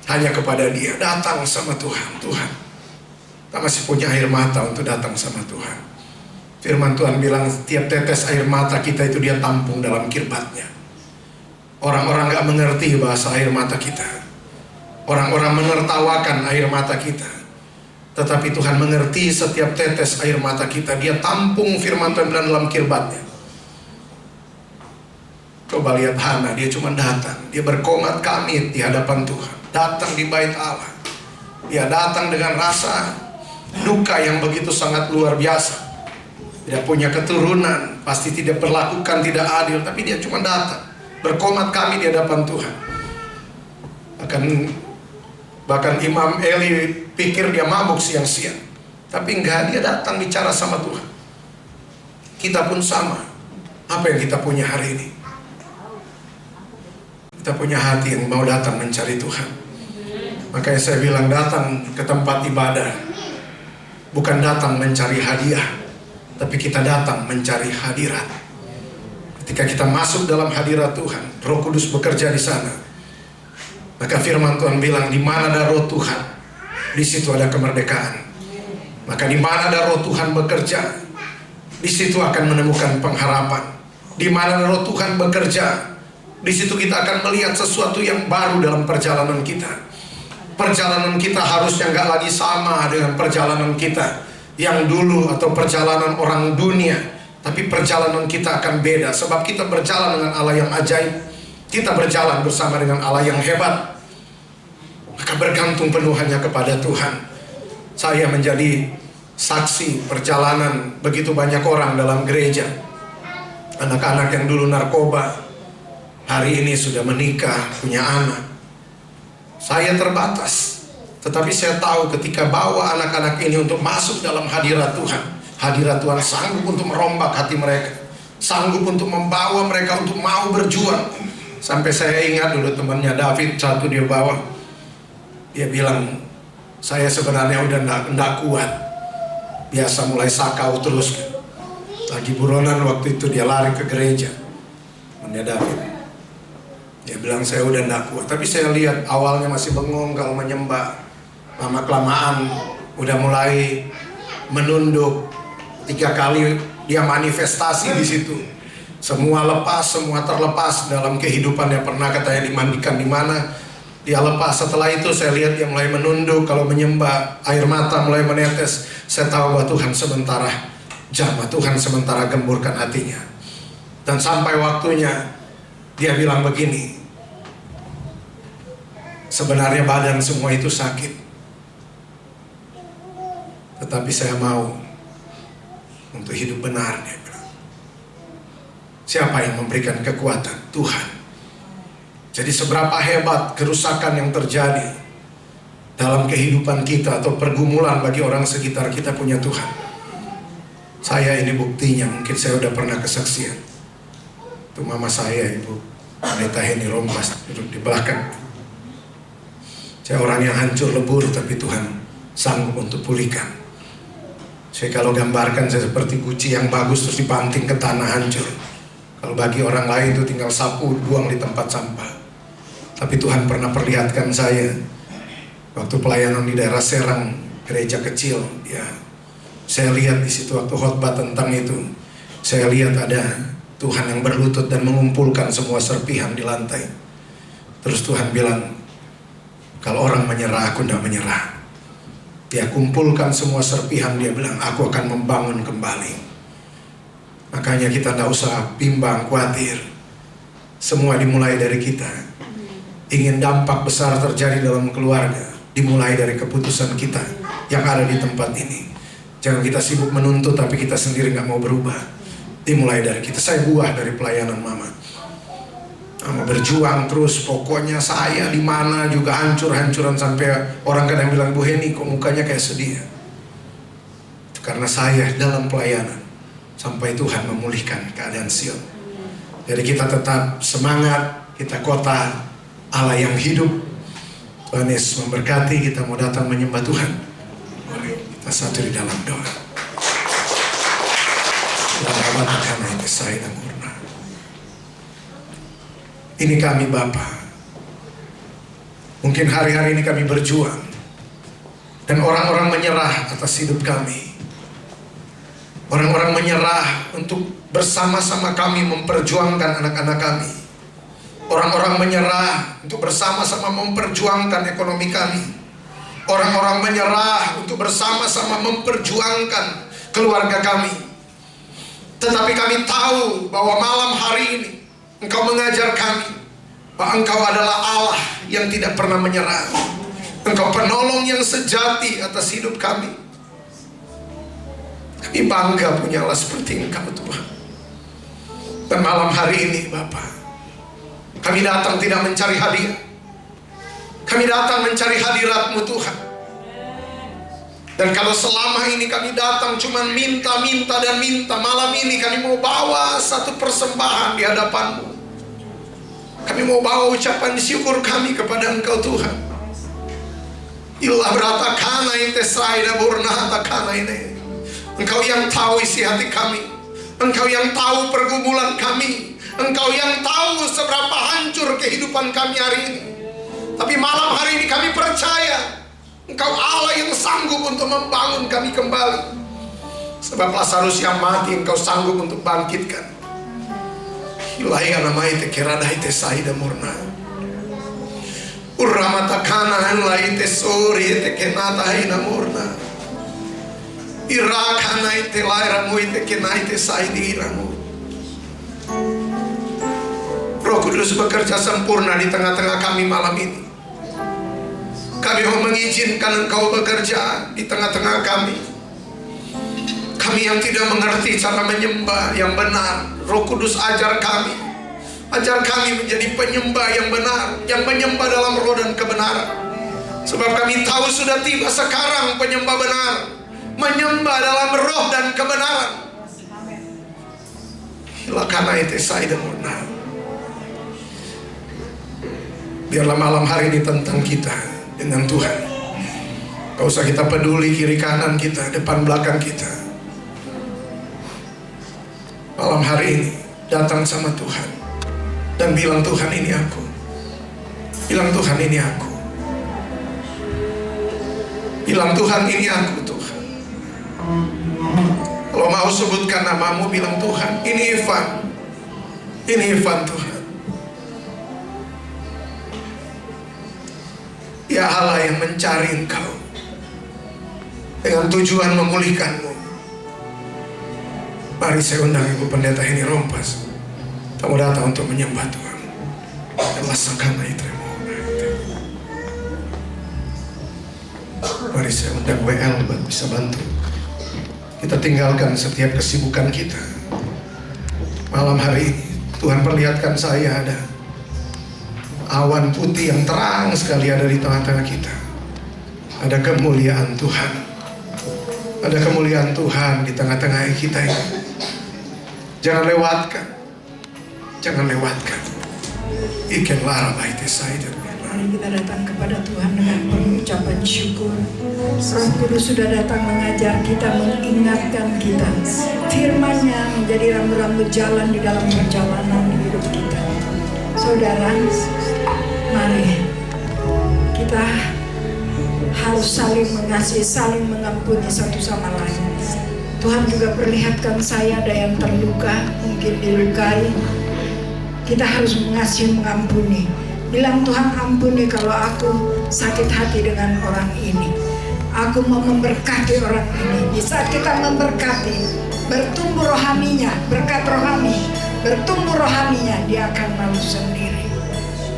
hanya kepada Dia, datang sama Tuhan. Tuhan, kita masih punya air mata untuk datang sama Tuhan. Firman Tuhan bilang setiap tetes air mata kita itu Dia tampung dalam kirbatnya. Orang-orang gak mengerti bahasa air mata kita. Orang-orang menertawakan air mata kita. Tetapi Tuhan mengerti setiap tetes air mata kita. Dia tampung firman Tuhan dalam kirbatnya. Coba lihat Hana, dia cuma datang. Dia berkomat kamit di hadapan Tuhan. Datang di bait Allah. Dia datang dengan rasa duka yang begitu sangat luar biasa. Tidak punya keturunan, pasti tidak berlakukan, tidak adil. Tapi dia cuma datang, berkomat kami di hadapan Tuhan. Bahkan Imam Eli pikir dia mabuk siang-siang. Tapi enggak, dia datang bicara sama Tuhan. Kita pun sama. Apa yang kita punya hari ini? Kita punya hati yang mau datang mencari Tuhan. Makanya saya bilang datang ke tempat ibadah bukan datang mencari hadiah, tapi kita datang mencari hadirat. Ketika kita masuk dalam hadirat Tuhan, Roh Kudus bekerja di sana. Maka firman Tuhan bilang, di mana ada roh Tuhan, di situ ada kemerdekaan. Maka di mana ada roh Tuhan bekerja, di situ akan menemukan pengharapan. Di mana ada roh Tuhan bekerja, di situ kita akan melihat sesuatu yang baru dalam perjalanan kita. Perjalanan kita harusnya nggak lagi sama dengan perjalanan kita yang dulu atau perjalanan orang dunia. Tapi perjalanan kita akan beda, sebab kita berjalan dengan Allah yang ajaib. Kita berjalan bersama dengan Allah yang hebat. Maka bergantung penuh hanya kepada Tuhan. Saya menjadi saksi perjalanan begitu banyak orang dalam gereja. Anak-anak yang dulu narkoba, hari ini sudah menikah, punya anak. Saya terbatas, tetapi saya tahu ketika bawa anak-anak ini untuk masuk dalam hadirat Tuhan, hadirat Tuhan sanggup untuk merombak hati mereka, sanggup untuk membawa mereka untuk mau berjuang. Sampai saya ingat dulu temannya David, satu dia bawa, dia bilang, saya sebenarnya udah enggak kuat. Biasa mulai sakau terus. Lagi buronan waktu itu dia lari ke gereja. Temannya David, dia bilang saya udah enggak kuat. Tapi saya lihat awalnya masih bengong kalau menyembah. Lama-kelamaan udah mulai menunduk. 3 kali dia manifestasi di situ. Semua lepas, semua terlepas dalam kehidupan yang pernah katanya dimandikan di mana, dia lepas. Setelah itu saya lihat dia mulai menunduk, kalau menyembah air mata mulai menetes. Saya tahu bahwa Tuhan sementara jamah, Tuhan sementara gemburkan hatinya. Dan sampai waktunya dia bilang begini, sebenarnya badan semua itu sakit, tetapi saya mau untuk hidup benar. Dia bilang, siapa yang memberikan kekuatan? Tuhan. Jadi seberapa hebat kerusakan yang terjadi, dalam kehidupan kita atau pergumulan bagi orang sekitar kita punya Tuhan. Saya ini buktinya, mungkin saya udah pernah kesaksian. Itu mama saya, Ibu Pendeta Heni Rompas, duduk di belakang. Saya orang yang hancur lebur, tapi Tuhan sanggup untuk pulihkan. Saya kalau gambarkan saya seperti guci yang bagus terus dibanting ke tanah hancur. Kalau bagi orang lain itu tinggal sapu, buang di tempat sampah. Tapi Tuhan pernah perlihatkan saya waktu pelayanan di daerah Serang, gereja kecil, ya. Saya lihat di situ waktu khotbah tentang itu, saya lihat ada Tuhan yang berlutut dan mengumpulkan semua serpihan di lantai. Terus Tuhan bilang, kalau orang menyerah, aku tidak menyerah. Dia kumpulkan semua serpihan, dia bilang, aku akan membangun kembali. Makanya kita tidak usah bimbang, khawatir. Semua dimulai dari kita. Ingin dampak besar terjadi dalam keluarga, dimulai dari keputusan kita yang ada di tempat ini. Jangan kita sibuk menuntut tapi kita sendiri nggak mau berubah. Dimulai dari kita. Saya buah dari pelayanan mama. Mama berjuang terus. Pokoknya saya di mana juga hancur-hancuran sampai orang kadang bilang, Bu Heni kok mukanya kayak sedih. Itu karena saya dalam pelayanan sampai Tuhan memulihkan keadaan Sion. Jadi kita tetap semangat. Kita kota Allah yang hidup. Tuhan Yesus memberkati. Kita mau datang menyembah Tuhan. Boleh kita satu di dalam doa. Ini kami Bapa. Mungkin hari-hari ini kami berjuang dan orang-orang menyerah atas hidup kami. Orang-orang menyerah untuk bersama-sama kami memperjuangkan anak-anak kami. Orang-orang menyerah untuk bersama-sama memperjuangkan ekonomi kami. Orang-orang menyerah untuk bersama-sama memperjuangkan keluarga kami. Tetapi kami tahu bahwa malam hari ini Engkau mengajar kami bahwa Engkau adalah Allah yang tidak pernah menyerah. Engkau penolong yang sejati atas hidup kami. Kami bangga punya Allah seperti Engkau Tuhan. Dan malam hari ini Bapa, kami datang tidak mencari hadiah. Kami datang mencari hadirat-Mu Tuhan. Dan kalau selama ini kami datang cuma minta dan minta, malam ini kami mau bawa satu persembahan di hadapan-Mu. Kami mau bawa ucapan syukur kami kepada Engkau Tuhan. Ilah beratakana ite saida burnahatakana ini. Engkau yang tahu isi hati kami. Engkau yang tahu pergumulan kami. Engkau yang tahu seberapa hancur kehidupan kami hari ini. Tapi malam hari ini kami percaya Engkau Allah yang sanggup untuk membangun kami kembali. Sebab Lazarus yang mati Engkau sanggup untuk bangkitkan. Hilaya namai te keradai te saida murna. Urramatakana lai te sori te kenata ina murna. Irakana te laira mui te kenai te saidi iramu. Roh Kudus bekerja sempurna di tengah-tengah kami malam ini. Kami mau mengizinkan Engkau bekerja di tengah-tengah kami. Kami yang tidak mengerti cara menyembah yang benar, Roh Kudus ajar kami. Ajar kami menjadi penyembah yang benar, yang menyembah dalam roh dan kebenaran. Sebab kami tahu sudah tiba sekarang penyembah benar, menyembah dalam roh dan kebenaran. Hilakana itu saya murna. Biarlah malam hari ini tentang kita dengan Tuhan. Gak usah kita peduli kiri kanan kita, depan belakang kita. Malam hari ini datang sama Tuhan dan bilang, Tuhan ini aku. Bilang, Tuhan ini aku. Bilang, Tuhan ini aku Tuhan. Kalau mau sebutkan namamu, bilang, Tuhan ini Ivan. Ini Ivan Tuhan. Ya Allah yang mencari Engkau dengan tujuan memulihkanmu. Mari saya undang Ibu Pendeta Heni Rompas. Kamu datang untuk menyembah Tuhan. Mari saya undang WL buat bisa bantu. Kita tinggalkan setiap kesibukan kita. Malam hari ini Tuhan perlihatkan saya ada awan putih yang terang sekali ada di tengah-tengah kita. Ada kemuliaan Tuhan. Ada kemuliaan Tuhan di tengah-tengah kita ini. Jangan lewatkan. Jangan lewatkan. Ikan lara baik saya. Mari kita datang kepada Tuhan dengan pengucapan syukur. Roh Kudus sudah datang mengajar kita, mengingatkan kita. Firman-Nya menjadi rambu-rambu jalan di dalam perjalanan hidup kita. Saudara, mari kita harus saling mengasihi, saling mengampuni satu sama lain. Tuhan juga perlihatkan saya ada yang terluka, mungkin dilukai. Kita harus mengasihi, mengampuni. Bilang, Tuhan ampuni kalau aku sakit hati dengan orang ini. Aku mau memberkati orang ini. Di saat kita memberkati, bertumbuh rohaninya, berkat rohani, bertumbuh rohaninya, dia akan malu sendiri.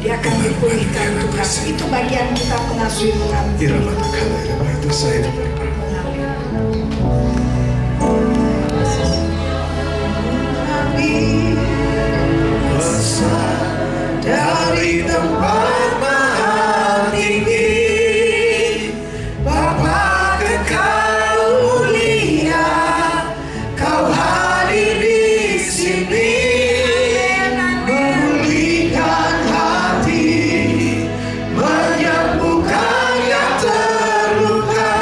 Dia akan dipulihkan Tuhan. Itu bagian kita mengasihi, mengampuni. Itu saya. Dari tempat maha tinggi, Bapa kekal mulia, Kau hadir di sini, memulihkan hati, menyembuhkan yang terluka,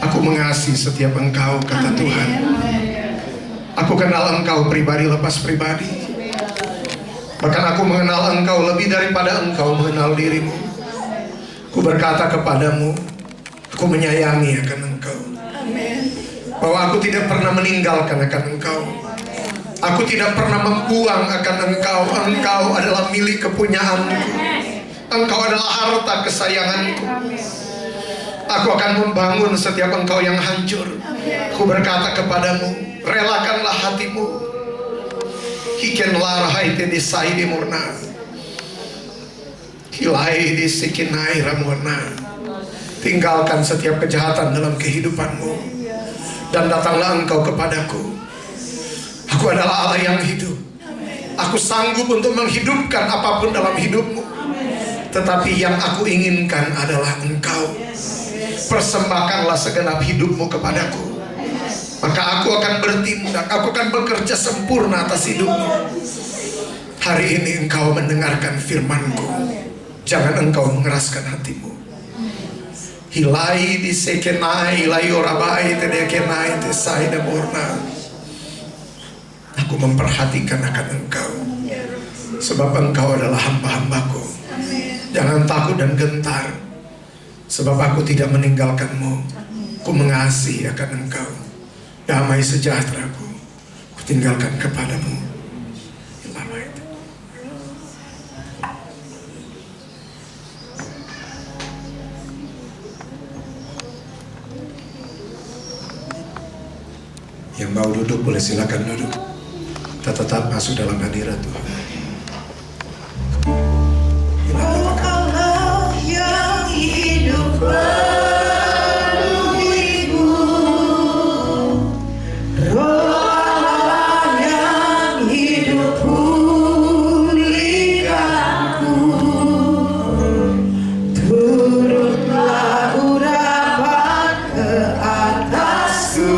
Aku mengasihi setiap engkau, kata Tuhan. Aku kenal engkau pribadi lepas pribadi. Bahkan aku mengenal engkau lebih daripada engkau mengenal dirimu. Aku berkata kepadamu, aku menyayangi akan engkau. Bahwa aku tidak pernah meninggalkan akan engkau. Aku tidak pernah membuang akan engkau. Engkau adalah milik kepunyaanku. Engkau adalah harta kesayanganku. Aku akan membangun setiap engkau yang hancur. Aku berkata kepadamu, relakanlah hatimu. Hikenlah haite di saidi murna. Hilai di sikinai ramurna. Tinggalkan setiap kejahatan dalam kehidupanmu dan datanglah engkau kepadaku. Aku adalah Allah yang hidup. Aku sanggup untuk menghidupkan apapun dalam hidupmu. Tetapi yang aku inginkan adalah engkau. Persembahkanlah segenap hidupmu kepadaku. Maka aku akan bertindak. Aku akan bekerja sempurna atas hidupmu. Hari ini engkau mendengarkan firmanku. Jangan engkau mengeraskan hatimu. Hilai di sekenai layo rabai tedekenai tesai demurna. Aku memperhatikan akan engkau. Sebab engkau adalah hamba-hambaku. Jangan takut dan gentar. Sebab aku tidak meninggalkanmu. Aku mengasihi akan engkau. Damai sejahteraku aku tinggalkan kepadamu. Yang mau duduk boleh silakan duduk. Kita tetap masuk dalam hadirat Tuhan. Oh Allah yang hidup penuhiku, Roh Allah yang hidup pulihkanku, turutlah urapan ke atasku.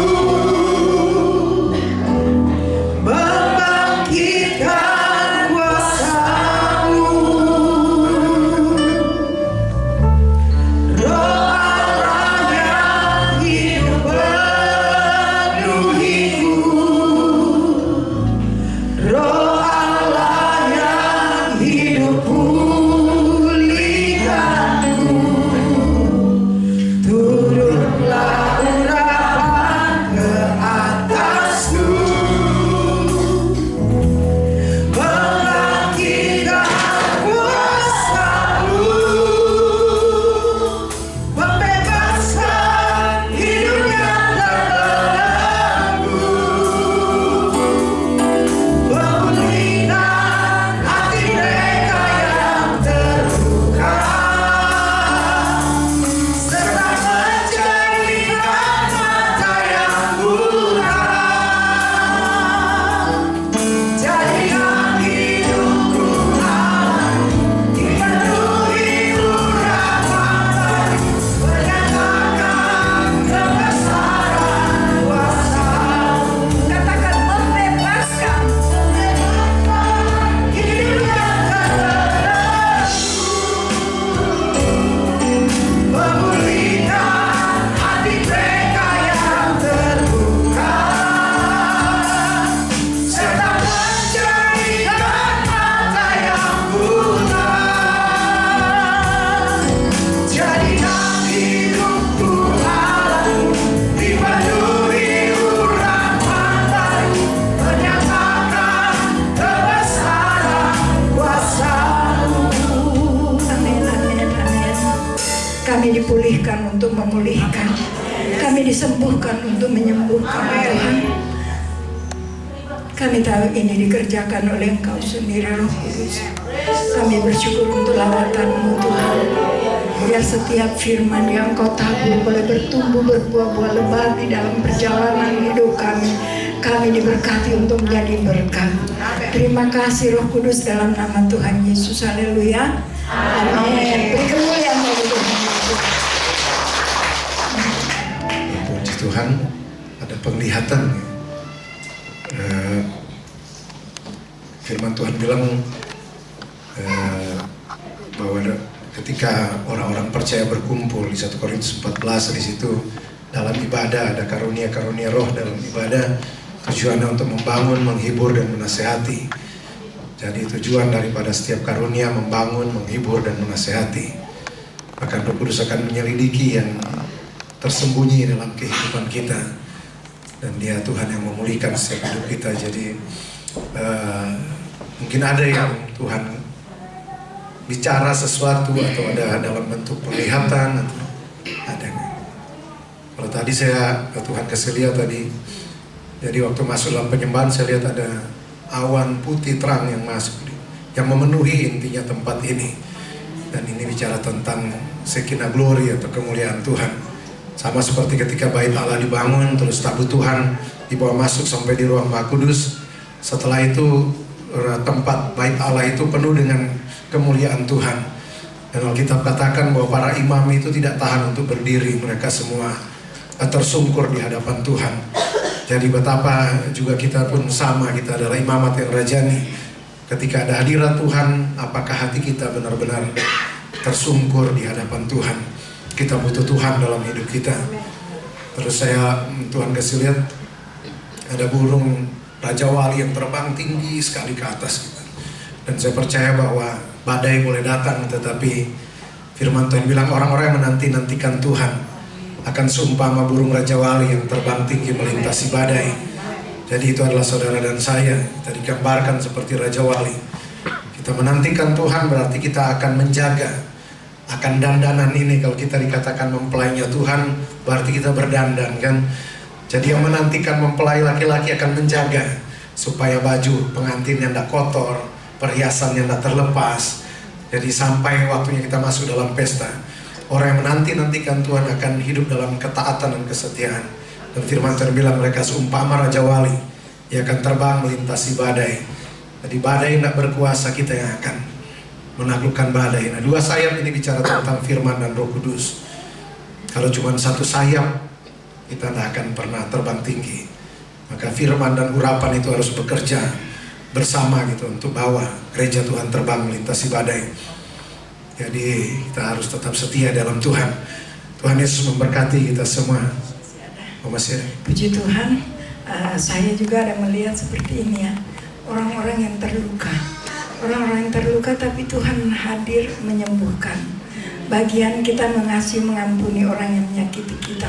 Kami dipulihkan untuk memulihkan. Kami disembuhkan untuk menyembuhkan Tuhan. Kami tahu ini dikerjakan oleh Engkau sendiri, Roh Kudus. Kami bersyukur untuk lawatan-Mu Tuhan. Biar setiap firman yang Kau tabur boleh bertumbuh berbuah-buah lebat di dalam perjalanan hidup kami. Kami diberkati untuk menjadi berkat. Terima kasih Roh Kudus dalam nama Tuhan Yesus. Haleluya. Amin. Beri kemuliaan bagi Tuhan. Puji Tuhan, ada penglihatan. Firman Tuhan bilang bahwa ketika orang-orang percaya berkumpul di 1 Korintus 14, di situ dalam ibadah ada karunia-karunia roh dalam ibadah, tujuannya untuk membangun, menghibur dan menasehati. Jadi tujuan daripada setiap karunia membangun, menghibur dan menasehati. Bahkan Roh Kudus akan menyelidiki yang tersembunyi dalam kehidupan kita, dan Dia Tuhan yang memulihkan setiap hidup kita. Jadi mungkin ada yang Tuhan bicara sesuatu atau ada dalam bentuk penglihatan atau ada. Kalau tadi Tuhan kasih lihat tadi, jadi waktu masuk dalam penyembahan saya lihat ada awan putih terang yang masuk, yang memenuhi intinya tempat ini. Dan ini bicara tentang Shekinah glory atau kemuliaan Tuhan. Sama seperti ketika bait Allah dibangun, terus tabut Tuhan dibawa masuk sampai di ruang Maha Kudus. Setelah itu tempat bait Allah itu penuh dengan kemuliaan Tuhan. Dan Alkitab katakan bahwa para imam itu tidak tahan untuk berdiri, mereka semua tersungkur di hadapan Tuhan. Jadi betapa juga kita pun sama, kita adalah imamat yang rajani. Ketika ada hadirat Tuhan, apakah hati kita benar-benar tersungkur di hadapan Tuhan? Kita butuh Tuhan dalam hidup kita. Terus Tuhan kasih lihat ada burung Raja Wali yang terbang tinggi sekali ke atas kita. Dan saya percaya bahwa badai boleh datang, tetapi firman Tuhan bilang orang-orang yang menanti-nantikan Tuhan akan seumpama burung Raja Wali yang terbang tinggi melintasi badai. Jadi itu adalah saudara dan saya, kita digambarkan seperti Raja Wali. Kita menantikan Tuhan berarti kita akan menjaga akan dandanan ini. Kalau kita dikatakan mempelainya Tuhan, berarti kita berdandan kan. Jadi yang menantikan mempelai laki-laki akan menjaga supaya baju pengantinnya tidak kotor, perhiasannya tidak terlepas. Jadi sampai waktunya kita masuk dalam pesta, orang yang menanti-nantikan Tuhan akan hidup dalam ketaatan dan kesetiaan. Dan firman Tuhan bilang mereka seumpama Raja Wali, ia akan terbang melintasi badai. Jadi badai tidak berkuasa, kita yang akan menaklukkan badai. Nah, 2 sayap ini bicara tentang firman dan Roh Kudus. Kalau cuma 1 sayap, kita tidak akan pernah terbang tinggi. Maka firman dan urapan itu harus bekerja bersama gitu untuk bawa gereja Tuhan terbang melintasi badai. Jadi kita harus tetap setia dalam Tuhan. Tuhan Yesus memberkati kita semua. Puji Tuhan, saya juga ada melihat seperti ini ya, orang-orang yang terluka. Orang-orang yang terluka tapi Tuhan hadir menyembuhkan. Bagian kita mengasihi, mengampuni orang yang menyakiti kita.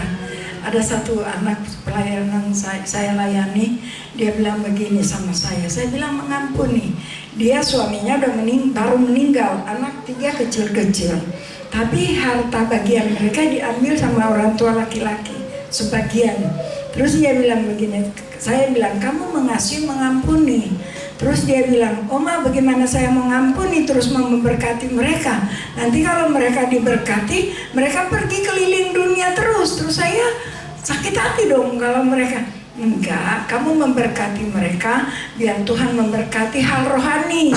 Ada satu anak pelayanan saya layani, dia bilang begini sama saya bilang mengampuni. Dia suaminya baru meninggal, anak 3 kecil-kecil. Tapi harta bagian mereka diambil sama orang tua laki-laki, sebagian. Terus dia bilang begini, saya bilang kamu mengasihi, mengampuni. Terus dia bilang, Oma bagaimana saya mengampuni terus memberkati mereka? Nanti kalau mereka diberkati, mereka pergi keliling dunia terus. Terus saya sakit hati dong kalau mereka. Enggak, kamu memberkati mereka, biar Tuhan memberkati hal rohani.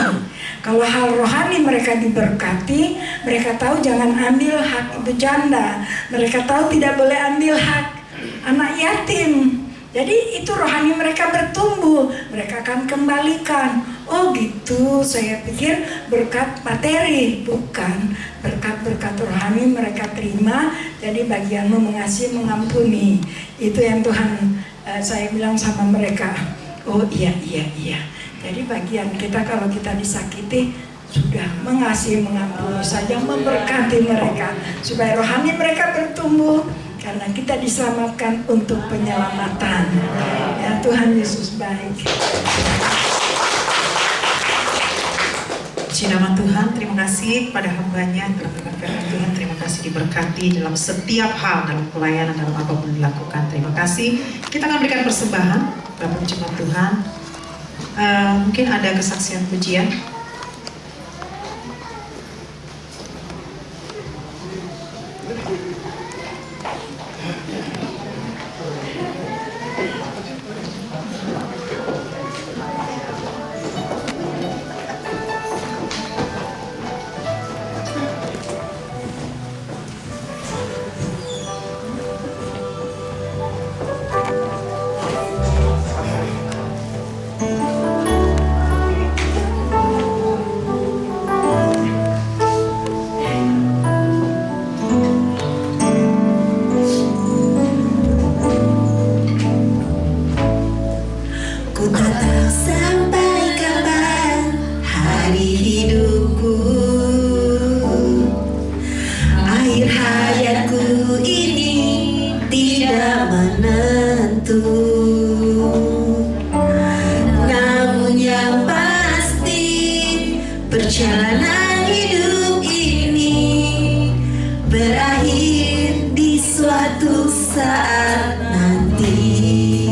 Kalau hal rohani mereka diberkati, mereka tahu jangan ambil hak itu janda. Mereka tahu tidak boleh ambil hak anak yatim. Jadi itu rohani mereka bertumbuh, mereka akan kembalikan. Oh gitu, saya pikir berkat materi, bukan. Berkat-berkat rohani mereka terima, jadi bagianmu mengasihi, mengampuni. Itu yang Tuhan, saya bilang sama mereka. Oh iya. Jadi bagian kita kalau kita disakiti, sudah mengasihi, mengampuni saja, memberkati mereka. Supaya rohani mereka bertumbuh. Karena kita diselamatkan untuk penyelamatan. Ya, Tuhan Yesus baik. Puji nama Tuhan, terima kasih kepada hamba-Nya yang telah berfirman Tuhan. Terima kasih diberkati dalam setiap hal, dalam pelayanan, dalam apapun dilakukan. Terima kasih. Kita akan berikan persembahan Bapak Jemaat Tuhan. Mungkin ada kesaksian pujian. waktu. Namun yang pasti perjalanan hidup ini berakhir di suatu saat nanti.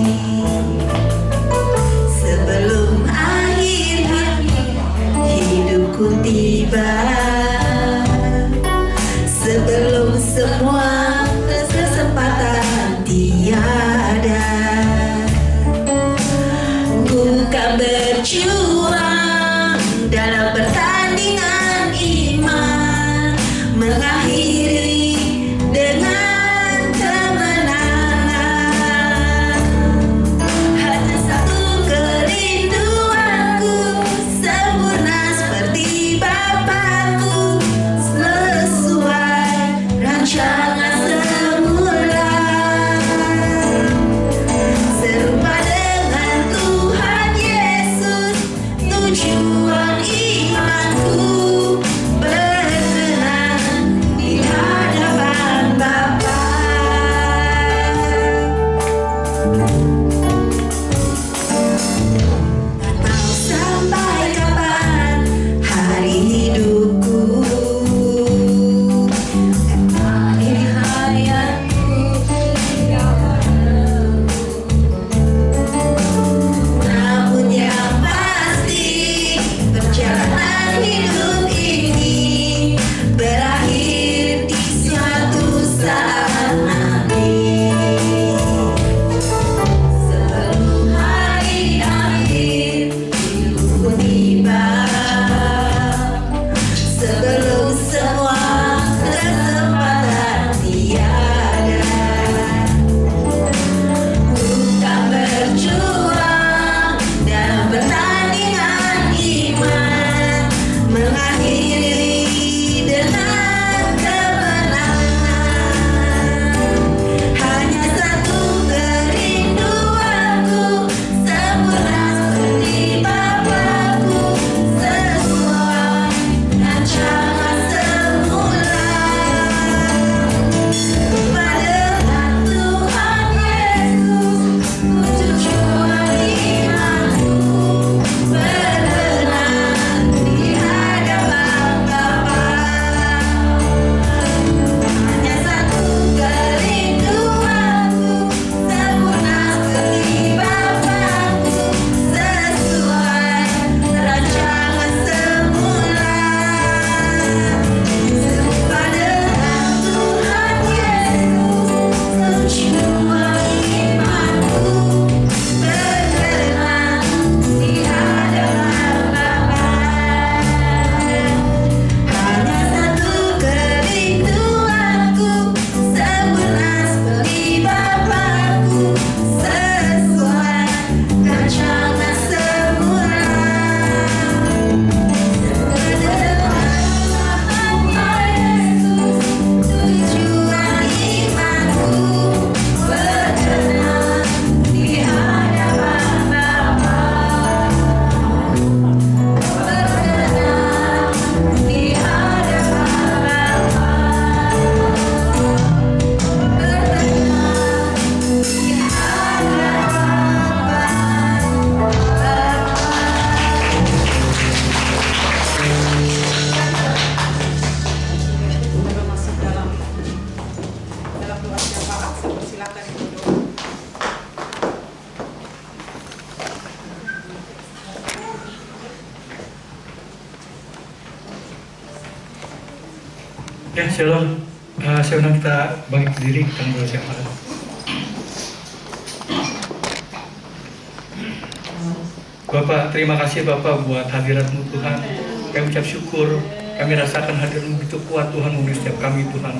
Sebelum akhir hidupku tiba, sebelum semua kesempatan tiada, bukan berjuang dalam pertandingan iman, mengakhiri dengan kemenangan. Hanya satu kerinduanku, sempurna seperti Bapakku, sesuai rancangan semula, serupa dengan Tuhan Yesus. Tujuan imanku berkenan di hadapan Bapa. Tak tahu sampai kapan hari hidupku, akhir hayatku, namun yang pasti perjalanan hidup ini berakhir di suatu saat nanti. Sebelum hari akhir hidupku tiba, sebelum semua kesempatan tiada, bukan berjuang dalam pertandingan iman, mengakhiri dengan kemenangan. Hanya satu kerinduanku, sempurna seperti Bapakku, sesuai rancangan semula, pada Tuhan Yesus. Tujuan imanku berkenan di hadapan Bapa. Hanya satu kerinduanku, sempurna seperti Bapakku, sesuai rancangan semula, serupa dengan Tuhan Yesus. Tujuan imanku berkenan di hadapan Bapa. Hanya satu kerinduanku, sempurna seperti Bapakku, sesuai rancangan semula, tujuan imanku berkenan di hadapan Bapa. Berkenan di hadapan Bapa. Berkenan di Kita masuk dalam doa syafaat. Saya persilakan Ibu Doa. Ya, shalom. Saya undang kita bangkit berdiri, kita berdoa syafaat. Bapak, terima kasih Bapak buat hadirat-Mu Tuhan. Kami ucap syukur, kami rasakan hadirat-Mu begitu kuat Tuhan memenuhi setiap kami Tuhan.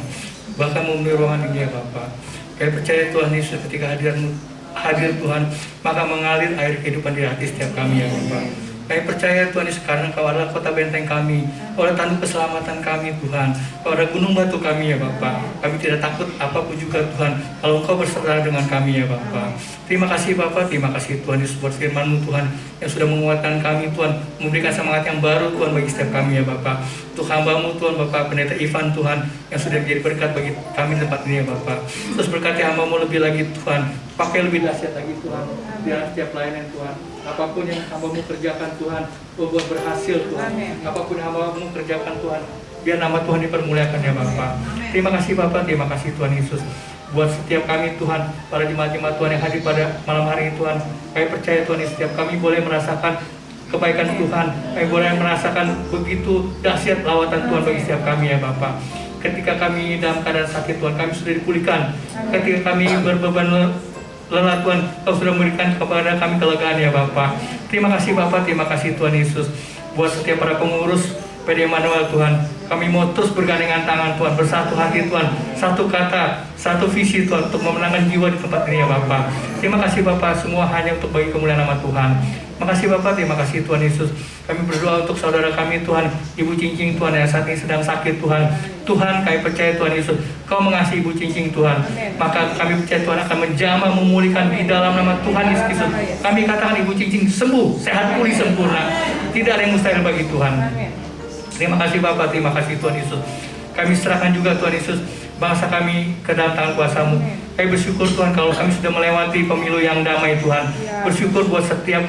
Bahkan memenuhi ruangan ini ya Bapak. Kami percaya Tuhan Yesus ketika hadirat-Mu hadir Tuhan, maka mengalir air kehidupan di hati setiap kami ya Bapak. Kami percaya Tuhan Yesus karena Kau adalah kota benteng kami, Kau adalah tanduk keselamatan kami Tuhan, Kau adalah gunung batu kami ya Bapak. Kami tidak takut apapun juga Tuhan, kalau Engkau berserta dengan kami ya Bapak. Terima kasih Bapak, terima kasih Tuhan Yesus buat firman-Mu Tuhan, yang sudah menguatkan kami Tuhan, memberikan semangat yang baru Tuhan bagi setiap kami ya Bapak. untuk hamba-Mu Tuhan Bapak Pendeta Ivan Tuhan yang sudah menjadi berkat bagi kami di tempat ini ya Bapak. Terus berkati hamba-Mu lebih lagi Tuhan, pakai lebih dahsyat lagi Tuhan di dalam setiap pelayanan Tuhan. Apapun yang hamba-Mu kerjakan Tuhan, buat berhasil Tuhan. Apapun yang hamba-Mu kerjakan Tuhan, biar nama Tuhan dipermuliakan ya Bapak. Terima kasih Bapak, terima kasih Tuhan Yesus. Buat setiap kami Tuhan, para jemaat-jemaat Tuhan yang hadir pada malam hari ini Tuhan, kami percaya Tuhan, setiap kami boleh merasakan kebaikan Tuhan, kami boleh merasakan begitu dahsyat lawatan Tuhan bagi setiap kami ya Bapak. Ketika kami dalam keadaan sakit Tuhan, kami sudah dipulihkan. Ketika kami berbeban lelah Tuhan, Kau sudah memberikan kepada kami kelegaan ya Bapak. Terima kasih Bapak, terima kasih Tuhan Yesus. Buat setiap para pengurus PD Emmanuel Tuhan, kami mau terus bergandengan tangan Tuhan, bersatu hati Tuhan, satu kata, satu visi Tuhan untuk memenangkan jiwa di tempat ini ya Bapak. Terima kasih Bapak, semua hanya untuk bagi kemuliaan nama Tuhan. Terima kasih Bapak, terima kasih Tuhan Yesus. Kami berdoa untuk saudara kami Tuhan, Ibu Cincing Tuhan yang saat ini sedang sakit Tuhan. Tuhan, kami percaya Tuhan Yesus, Kau mengasihi Ibu Cincing Tuhan. Maka kami percaya Tuhan akan menjamah, memulihkan di dalam nama Tuhan Yesus Kristus. Kami katakan Ibu Cincing sembuh, sehat pulih sempurna. Tidak ada yang mustahil bagi Tuhan. Terima kasih Bapak, terima kasih Tuhan Yesus. Kami serahkan juga Tuhan Yesus bangsa kami ke dalam tangan kuasa-Mu. Kami bersyukur Tuhan kalau kami sudah melewati pemilu yang damai Tuhan. Bersyukur buat setiap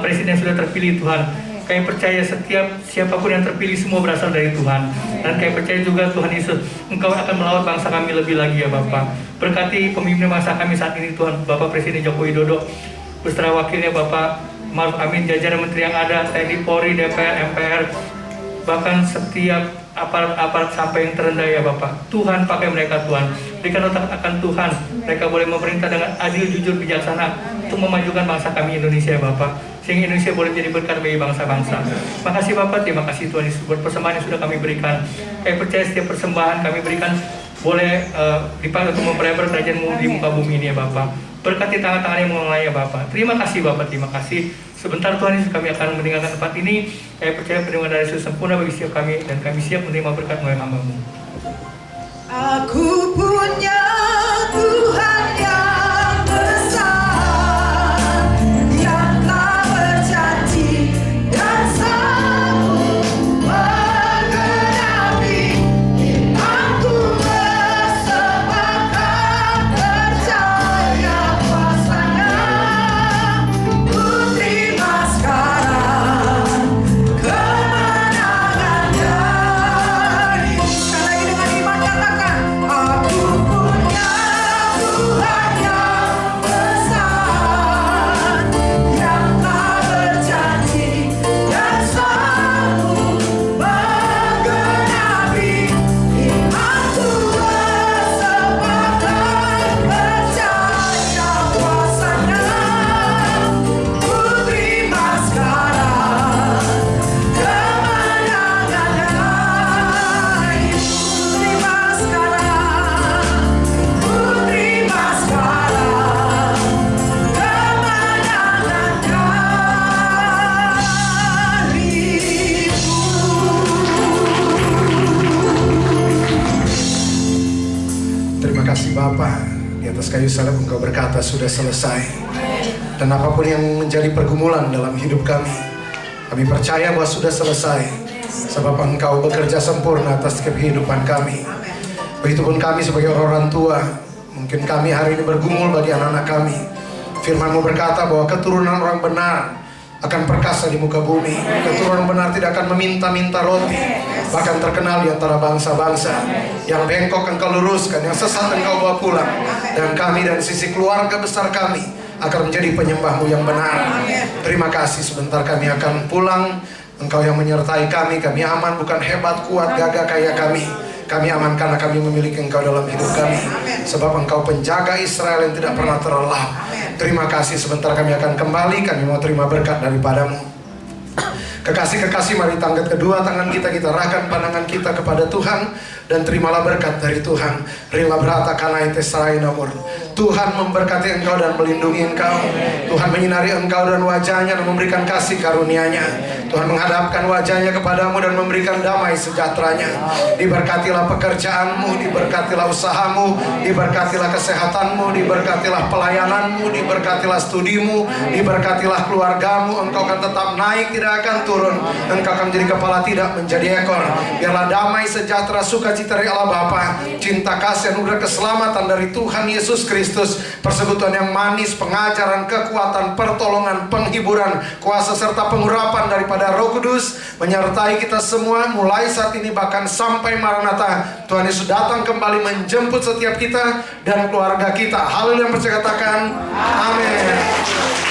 presiden yang sudah terpilih Tuhan. Kami percaya setiap siapapun yang terpilih semua berasal dari Tuhan. Dan kami percaya juga Tuhan Yesus, Engkau akan melawat bangsa kami lebih lagi ya Bapak. Berkati pemimpin bangsa kami saat ini Tuhan, Bapak Presiden Joko Widodo, beserta wakilnya Bapak Maruf Amin, jajaran menteri yang ada, TNI, Polri, DPR, MPR, bahkan setiap aparat-aparat sampai yang terendah ya Bapak. Tuhan pakai mereka Tuhan. Berikan otak akan Tuhan. Mereka boleh memerintah dengan adil, jujur, bijaksana untuk memajukan bangsa kami Indonesia ya Bapak. Sehingga Indonesia boleh jadi berkat bagi bangsa-bangsa. Terima kasih Bapak, terima kasih Tuhan Yesus buat persembahan yang sudah kami berikan. Kami percaya setiap persembahan kami berikan boleh dipakai untuk memperlebar kerajaan-Mu di muka bumi ini ya Bapak. Berkati tangan-tangan yang mulai ya Bapak. Terima kasih Bapak, terima kasih. Sebentar Tuhan Yesus kami akan meninggalkan tempat ini. Kami percaya perlindungan dari Yesus sempurna bagi setiap kami, dan kami siap menerima berkat melalui hamba-Mu. Aku punya Tuhan yang besar, yang telah berjanji dan sanggup menggenapi imanku bersepakat percaya kuasa-Nya. Ku terima sekarang kemenangan dari. Sekali lagi dengan iman katakan, aku punya Tuhan yang besar, yang telah berjanji dan sanggup menggenapi imanku bersepakat percaya kuasa-Nya. Ku terima sekarang kemenangan dari. Ku terima sekarang, ku terima sekarang kemenangan darimu. Terima kasih Bapa, di atas kayu salib Engkau berkata sudah selesai. Dan apapun yang menjadi pergumulan dalam hidup kami percaya bahwa sudah selesai. Sebab Engkau bekerja sempurna atas kehidupan kami. Begitupun kami sebagai orang tua, mungkin kami hari ini bergumul bagi anak-anak kami. Firman-Mu berkata bahwa keturunan orang benar akan perkasa di muka bumi. Keturunan benar tidak akan meminta-minta roti, bahkan terkenal di antara bangsa-bangsa. Yang bengkok Engkau luruskan, yang sesat Engkau bawa pulang. Dan kami dan sisi keluarga besar kami akan menjadi penyembah-Mu yang benar. Terima kasih, sebentar kami akan pulang. Engkau yang menyertai kami. Kami aman, bukan hebat, kuat, gagah, kaya kami. Kami aman karena kami memiliki Engkau dalam hidup kami. Sebab Engkau penjaga Israel yang tidak pernah terlelap. Terima kasih, sebentar kami akan kembali. Kami mau terima berkat daripada-Mu. Kekasih-kekasih, mari tangkat kedua tangan kita arahkan pandangan kita kepada Tuhan, dan terimalah berkat dari Tuhan. Rila berata kanai tesarai nomor. Tuhan memberkati engkau dan melindungi engkau. Tuhan menyinari engkau dan wajahnya dan memberikan kasih karunia-Nya. Tuhan menghadapkan wajahnya kepadamu dan memberikan damai sejahteranya. Diberkatilah pekerjaanmu, diberkatilah usahamu, diberkatilah kesehatanmu, diberkatilah pelayananmu, diberkatilah studimu, diberkatilah keluargamu. Engkau akan tetap naik, tidak akan turun. turun. Engkau akan menjadi kepala, tidak menjadi ekor. Biarlah damai, sejahtera, sukacita dari Allah Bapa, cinta kasih, anugerah keselamatan dari Tuhan Yesus Kristus, persekutuan yang manis, pengajaran, kekuatan, pertolongan, penghiburan, kuasa serta pengurapan daripada Roh Kudus menyertai kita semua mulai saat ini bahkan sampai Maranatha. Tuhan Yesus datang kembali menjemput setiap kita dan keluarga kita. Haleluya, yang percaya katakan amin.